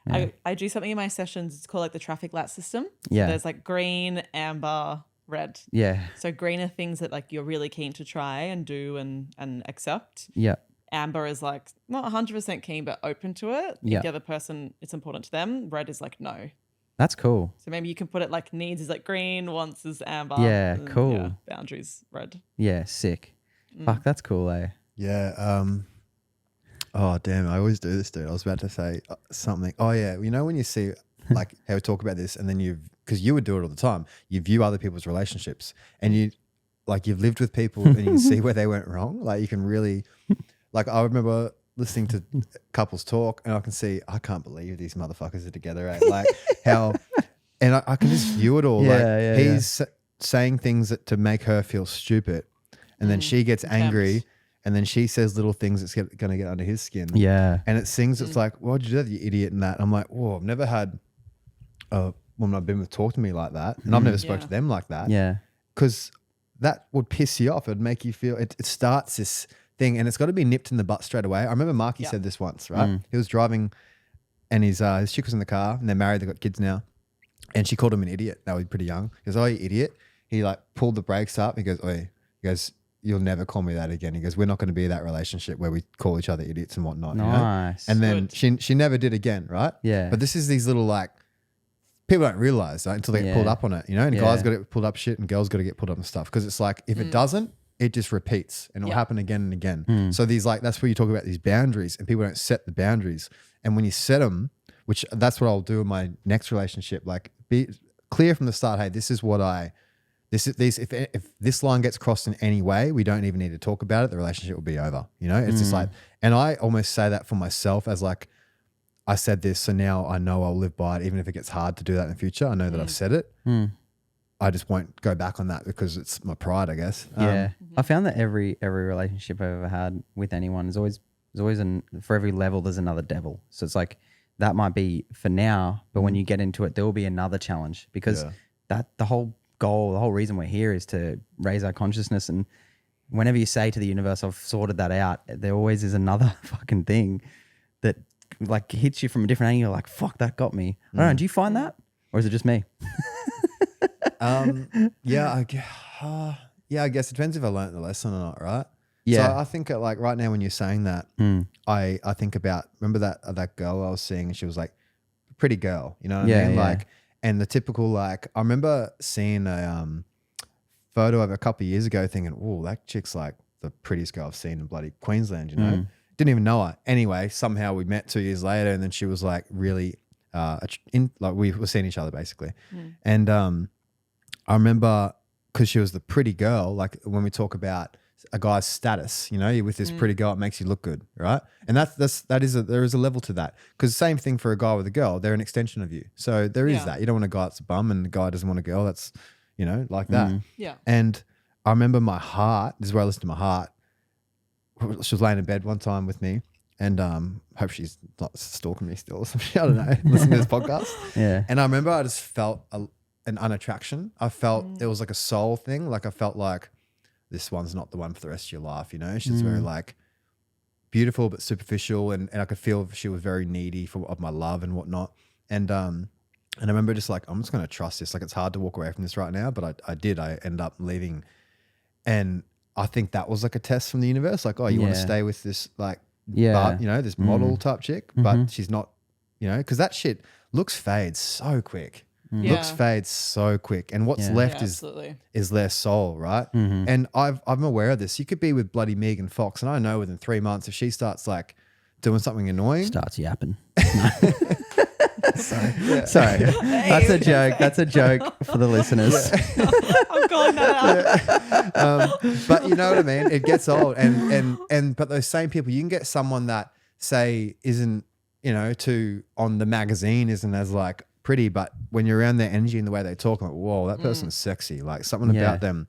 Yeah. I do something in my sessions. It's called like the traffic light system. So Yeah. there's like green, amber, red. Yeah. So green are things that like you're really keen to try and do and accept. Yeah. Amber is like not 100% keen but open to it. Yeah. If the other person, it's important to them. Red is like no. That's cool. So maybe you can put it like needs is like green, wants is amber. Yeah, and, cool. Boundaries red. Yeah. Sick. Fuck, that's cool, eh? Yeah. Oh, damn. I always do this, dude. I was about to say something. Oh, yeah. You know, when you see like how we talk about this and then because you would do it all the time, you view other people's relationships and you've lived with people and you can see where they went wrong. Like you can really, like I remember listening to couples talk and I can see, I can't believe these motherfuckers are together. Eh? Like how, and I can just view it all. He's saying things to make her feel stupid. And then she gets angry and then she says little things that's going to get under his skin. Yeah. And it sings, it's like, why'd you do that, you idiot, and that. And I'm like, whoa, I've never had a woman I've been with talk to me like that. And I've never spoke to them like that. Yeah. Because that would piss you off. It'd make you feel, it starts this thing and it's got to be nipped in the butt straight away. I remember Marky said this once, right? He was driving and his chick was in the car and they're married, they've got kids now. And she called him an idiot. They were pretty young. He goes, oh, you idiot. He like pulled the brakes up. He goes, oi. He goes, you'll never call me that again. He goes, we're not going to be that relationship where we call each other idiots and whatnot. Nice. You know? And then she never did again, right? Yeah. But this is these little like, people don't realize right, until they get pulled up on it, you know? And guys got to get pulled up shit and girls got to get pulled up and stuff. Because it's like, if it doesn't, it just repeats and it'll happen again and again. So these like, that's where you talk about these boundaries and people don't set the boundaries. And when you set them, which that's what I'll do in my next relationship, like be clear from the start, hey, this is what if this line gets crossed in any way, we don't even need to talk about it. The relationship will be over. You know, it's just like, and I almost say that for myself as like, I said this, so now I know I'll live by it. Even if it gets hard to do that in the future, I know that I've said it. I just won't go back on that because it's my pride, I guess. Yeah. I found that every relationship I've ever had with anyone is always for every level, there's another devil. So it's like, that might be for now, but when you get into it, there will be another challenge because the whole goal, the whole reason we're here is to raise our consciousness. And whenever you say to the universe, I've sorted that out, there always is another fucking thing that like hits you from a different angle. Like, fuck, that got me. I don't know. Do you find that? Or is it just me? I guess it depends if I learned the lesson or not, right? Yeah. So I think like right now when you're saying that, I think about, remember that girl I was seeing and she was like a pretty girl, you know what I mean? Yeah. Like, and the typical, like, I remember seeing a photo of a couple of years ago thinking, oh, that chick's like the prettiest girl I've seen in bloody Queensland, you know? Didn't even know her. Anyway, somehow we met 2 years later and then she was like really, like we were seeing each other basically. And I remember because she was the pretty girl, like when we talk about a guy's status, you know, you're with this pretty girl, it makes you look good, right? And there is a level to that. Because same thing for a guy with a girl, they're an extension of you. So there is that. You don't want a guy that's a bum and the guy doesn't want a girl that's, you know, like that. Yeah. And I remember my heart, this is where I listen to my heart. She was laying in bed one time with me and hope she's not stalking me still or something. I don't know, listening to this podcast. Yeah. And I remember I just felt an unattraction. I felt it was like a soul thing. Like I felt like this one's not the one for the rest of your life, you know? She's very like beautiful but superficial and I could feel she was very needy of my love and whatnot. And I remember just like, I'm just going to trust this. Like it's hard to walk away from this right now, but I did. I ended up leaving. And I think that was like a test from the universe. Like, oh, you want to stay with this like, you know, this model type chick, but she's not, you know, because that shit fades so quick. Looks fades so quick. And what's left is their soul, right? And I'm aware of this. You could be with bloody Megan Fox and I know within 3 months if she starts like doing something annoying. Starts yapping. Sorry. That's a joke. That's a joke for the listeners. I'm calling that out. But you know what I mean? It gets old. But those same people, you can get someone that say isn't, on the magazine isn't as like pretty, but when you're around their energy and the way they talk, I'm like, whoa, that person's sexy. Like something about them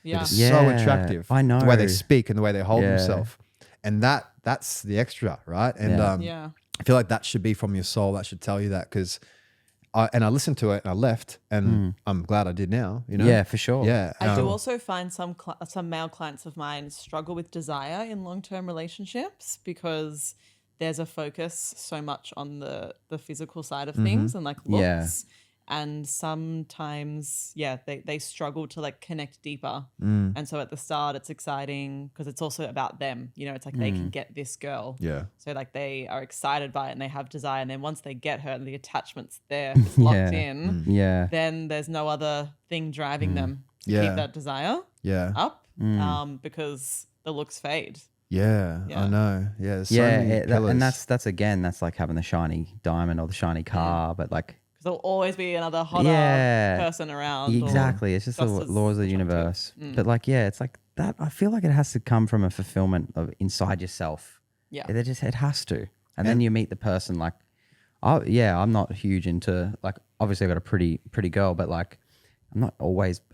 that is so attractive. I know. The way they speak and the way they hold themselves. And that's the extra, right? And I feel like that should be from your soul. That should tell you that, because I listened to it and I left, and I'm glad I did now. Yeah, for sure. Yeah, I do also find some male clients of mine struggle with desire in long-term relationships because there's a focus so much on the physical side of things and like looks. Yeah. And sometimes, they struggle to like connect deeper. And so at the start, it's exciting because it's also about them. It's like they can get this girl. Yeah. So like they are excited by it and they have desire. And then once they get her and the attachment's there, it's locked in. Yeah. Then there's no other thing driving them to keep that desire up because the looks fade. Yeah, I know. Yeah, there's so many pillars. And that's like having the shiny diamond or the shiny car, but like, there'll always be another hotter person around. Exactly. It's just the laws of the universe. But like, it's like that. I feel like it has to come from a fulfillment of inside yourself. Yeah. It has to. And then you meet the person like, I'm not huge into, like, obviously I've got a pretty girl, but like,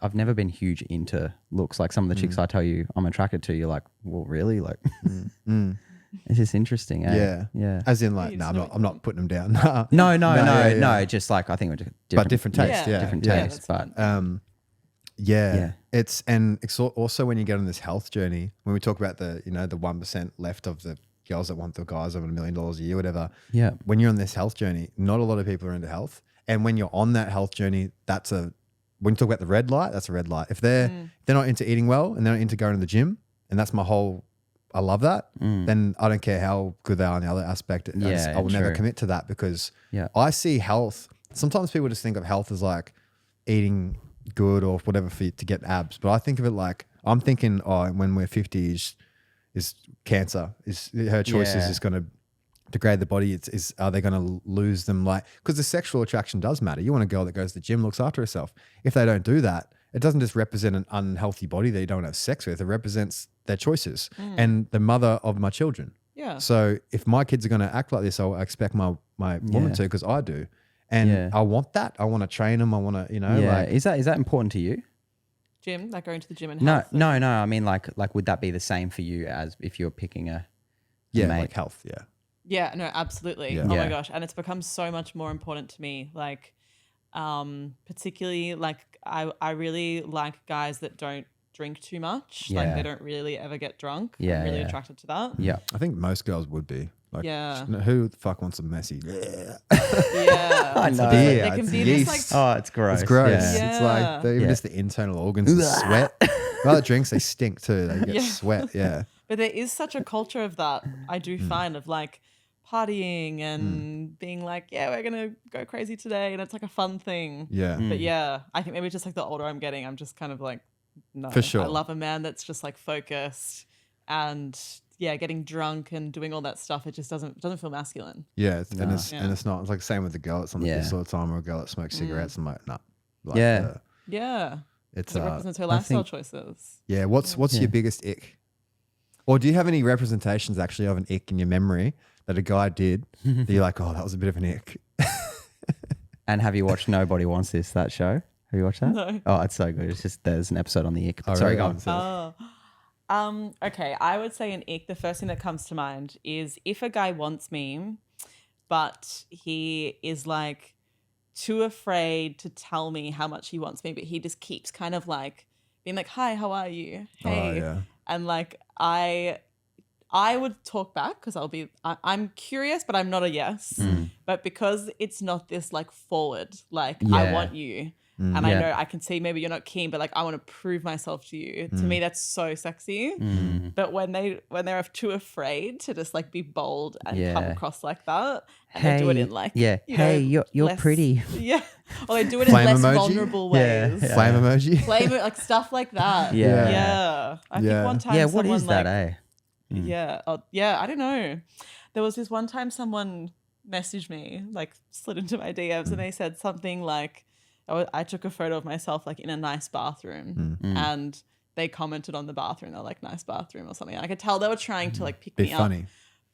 I've never been huge into looks. Like some of the chicks I tell you I'm attracted to, you're like, well, really? Like, it's just interesting. Eh? Yeah. As in, like, I'm not putting them down. No. Just like, I think we're different, different tastes. Different tastes. But it's also when you get on this health journey, when we talk about the 1% left of the girls that want the guys over $1 million a year, whatever. Yeah. When you're on this health journey, not a lot of people are into health. And when you're on that health journey, when you talk about the red light, that's a red light. If they're not into eating well and they're not into going to the gym, and that's my whole, I love that, then I don't care how good they are on the other aspect. I will never commit to that, because I see health. Sometimes people just think of health as like eating good or whatever to get abs. But I think of it like, I'm thinking, when we're 50 is cancer. Is her choices is going to degrade the body. Are they going to lose them? Like, because the sexual attraction does matter. You want a girl that goes to the gym, looks after herself. If they don't do that, it doesn't just represent an unhealthy body that you don't have sex with. It represents their choices and the mother of my children. Yeah. So if my kids are going to act like this, I expect my woman to, because I do. And I want that. I want to train them. I want to, like. Is that important to you? Gym, like going to the gym and No. health? I mean, like, would that be the same for you as if you're picking a mate? Like health. Yeah. Yeah, no, absolutely. Yeah. Oh my gosh. And it's become so much more important to me. Like, particularly like I really like guys that don't drink too much. Like they don't really ever get drunk. I'm really attracted to that. Yeah. I think most girls would be. Like, who the fuck wants a messy? Yeah. I know. They can be just like, Oh, it's gross. It's gross. Yeah. It's like even just the internal organs and sweat. Other drinks, they stink too. They get sweat. Yeah. but there is such a culture of that, I do find, of like partying and being like, we're going to go crazy today. And it's like a fun thing. Yeah. But I think maybe just like the older I'm getting, I'm just kind of like, no. For sure. I love a man that's just like focused and getting drunk and doing all that stuff. It just doesn't feel masculine. Yeah. And it's not. It's like the same with the girl that's on the piss all the time, or a girl that smokes cigarettes. I'm like, nah. Like, It represents her lifestyle choices. Yeah. What's your biggest ick? Or do you have any representations actually of an ick in your memory that a guy did that you're like, oh, that was a bit of an ick? And have you watched Nobody Wants This, that show? Have you watched that? No. Oh, it's so good. It's just, there's an episode on the ick. Sorry, go on. Okay, I would say an ick, the first thing that comes to mind is if a guy wants me, but he is like too afraid to tell me how much he wants me, but he just keeps kind of like being like, hi, how are you? Hey. Oh, yeah. And like, I would talk back because I'm curious, but I'm not a yes. But because it's not this like forward, like I want you. And I know I can see maybe you're not keen, but like I want to prove myself to you. To me, that's so sexy. But when they're too afraid to just like be bold and come across like that, and they do it in like you're less, pretty. Yeah, or they do it Flame in less emoji? vulnerable ways. Flame emoji. Flame like stuff like that. Yeah. I think one time. Yeah, what someone is that? like, I don't know. There was this one time someone messaged me, like slid into my DMs, and they said something like, I took a photo of myself like in a nice bathroom, and they commented on the bathroom. They're like, nice bathroom or something. And I could tell they were trying to like pick me up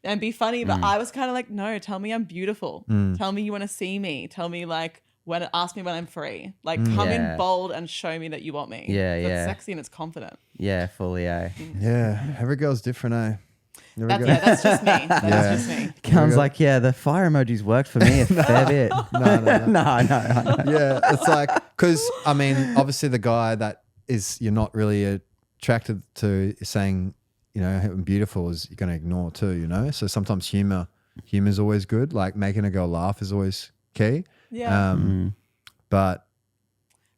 and be funny, but I was kind of like, no, tell me I'm beautiful. Tell me you want to see me. Tell me like ask me when I'm free. Like come in bold and show me that you want me. Yeah, It's sexy and it's confident. Yeah, fully, eh? Yeah, every girl's different, eh? That's just me. That's just me. Comes like, the fire emojis worked for me a fair bit. No. No. Yeah, it's like, because I mean, obviously the guy that you're not really attracted to is saying, you know, I'm beautiful is you're going to ignore too, you know? So sometimes humor is always good. Like making a girl laugh is always key. Yeah. But,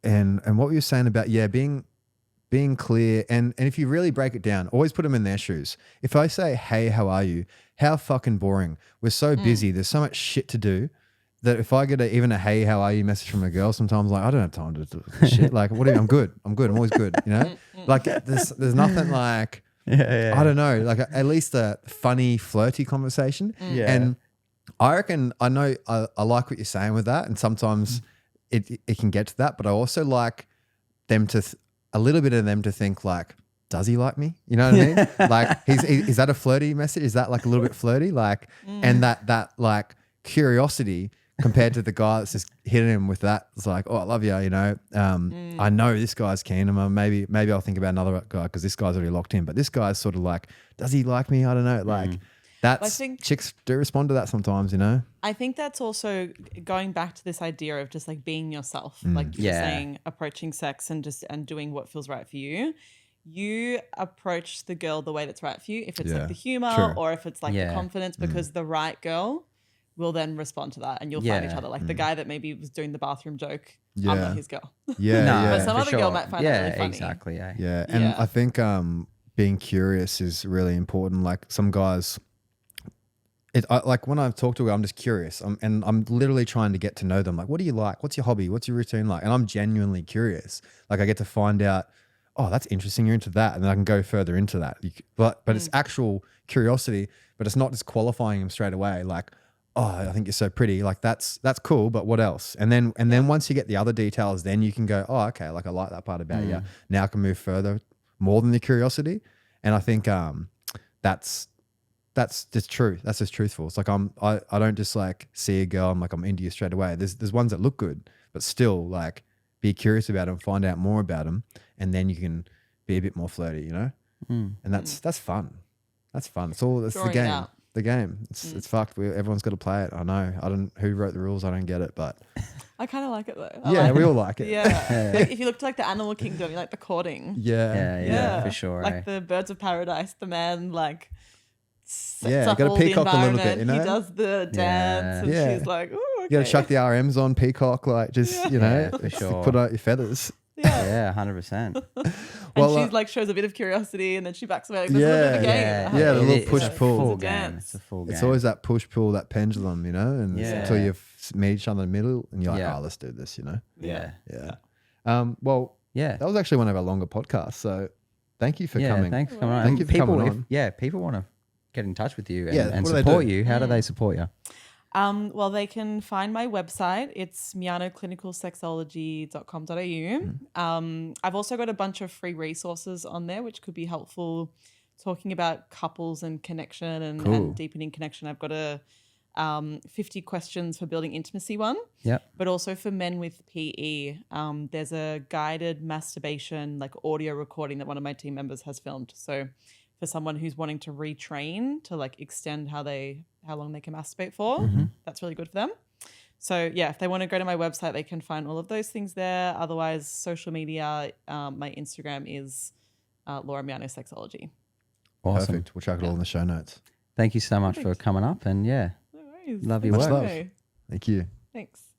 and what were you saying about, being clear, and if you really break it down, always put them in their shoes. If I say, hey, how are you? How fucking boring. We're so busy. There's so much shit to do that if I get even a hey, how are you message from a girl, sometimes like, I don't have time to do this shit. Like, what do you, I'm good. I'm always good. You know, like there's nothing like, I don't know, like at least a funny, flirty conversation. Yeah. And I reckon, I know I like what you're saying with that. And sometimes it can get to that, but I also like them to, a little bit of them to think like, does he like me? You know what I mean? Like, is that a flirty message? Is that like a little bit flirty? Like, and that like curiosity compared to the guy that's just hitting him with that. It's like, oh, I love you. You know, I know this guy's keen. Maybe I'll think about another guy because this guy's already locked in. But this guy's sort of like, does he like me? I don't know. Like, chicks do respond to that sometimes. You know. I think that's also going back to this idea of just like being yourself, like you're saying, approaching sex and doing what feels right for you. You approach the girl the way that's right for you. If it's like the humor or if it's like the confidence, because the right girl will then respond to that and you'll find each other. Like the guy that maybe was doing the bathroom joke, I'm not his girl. But some other girl might find that really funny. Exactly. Yeah. And I think being curious is really important. Like some guys, like when I talk to a girl, I'm just curious. I'm literally trying to get to know them. Like, what do you like? What's your hobby? What's your routine like? And I'm genuinely curious. Like I get to find out, oh, that's interesting. You're into that. And then I can go further into that. But it's actual curiosity, but it's not disqualifying them straight away. Like, oh, I think you're so pretty. Like that's cool, but what else? And then once you get the other details, then you can go, oh, okay, like I like that part about you. Now I can move further, more than the curiosity. And I think that's just true. That's just truthful. It's like I don't just like see a girl, I'm into you straight away. There's ones that look good, but still like be curious about them, find out more about them, and then you can be a bit more flirty, you know? And that's fun. That's fun. It's the game. The game. It's fucked. Everyone's got to play it. I know. Who wrote the rules? I don't get it, but I kind of like it though. We all like it. Yeah. Like if you look to like the animal kingdom, you like the courting. Yeah, for sure. Like the birds of paradise, the man like you got to peacock a little bit, you know? He does the dance and she's like, ooh, okay. You got to chuck the RMs on, peacock, like just, you know, for sure. Put out your feathers. Yeah, 100%. Well, she's like shows a bit of curiosity and then she backs away. Like, there's a little bit of a game. Yeah, the little push pull. It's a full game. It's always that push pull, that pendulum, you know, and until you meet each other in the middle and you're like, oh, let's do this, you know. Yeah. Well, that was actually one of our longer podcasts. So thank you for coming. Thanks for coming on. Thank you for coming on. People want to get in touch with you and what do they support do? you. How do they support you? Well, they can find my website. It's mianoclinicalsexology.com.au. I've also got a bunch of free resources on there, which could be helpful talking about couples and connection and deepening connection. I've got a 50 questions for building intimacy one. But also for men with PE, there's a guided masturbation like audio recording that one of my team members has filmed. So for someone who's wanting to retrain to like extend how long they can masturbate for, that's really good for them. So yeah, if they want to go to my website, they can find all of those things there. Otherwise, social media, my Instagram is Laura Miano Sexology. Awesome. Perfect. We'll chuck it all in the show notes. Thank you so much for coming up and No worries. love your Much work. love. Thank you. Thanks.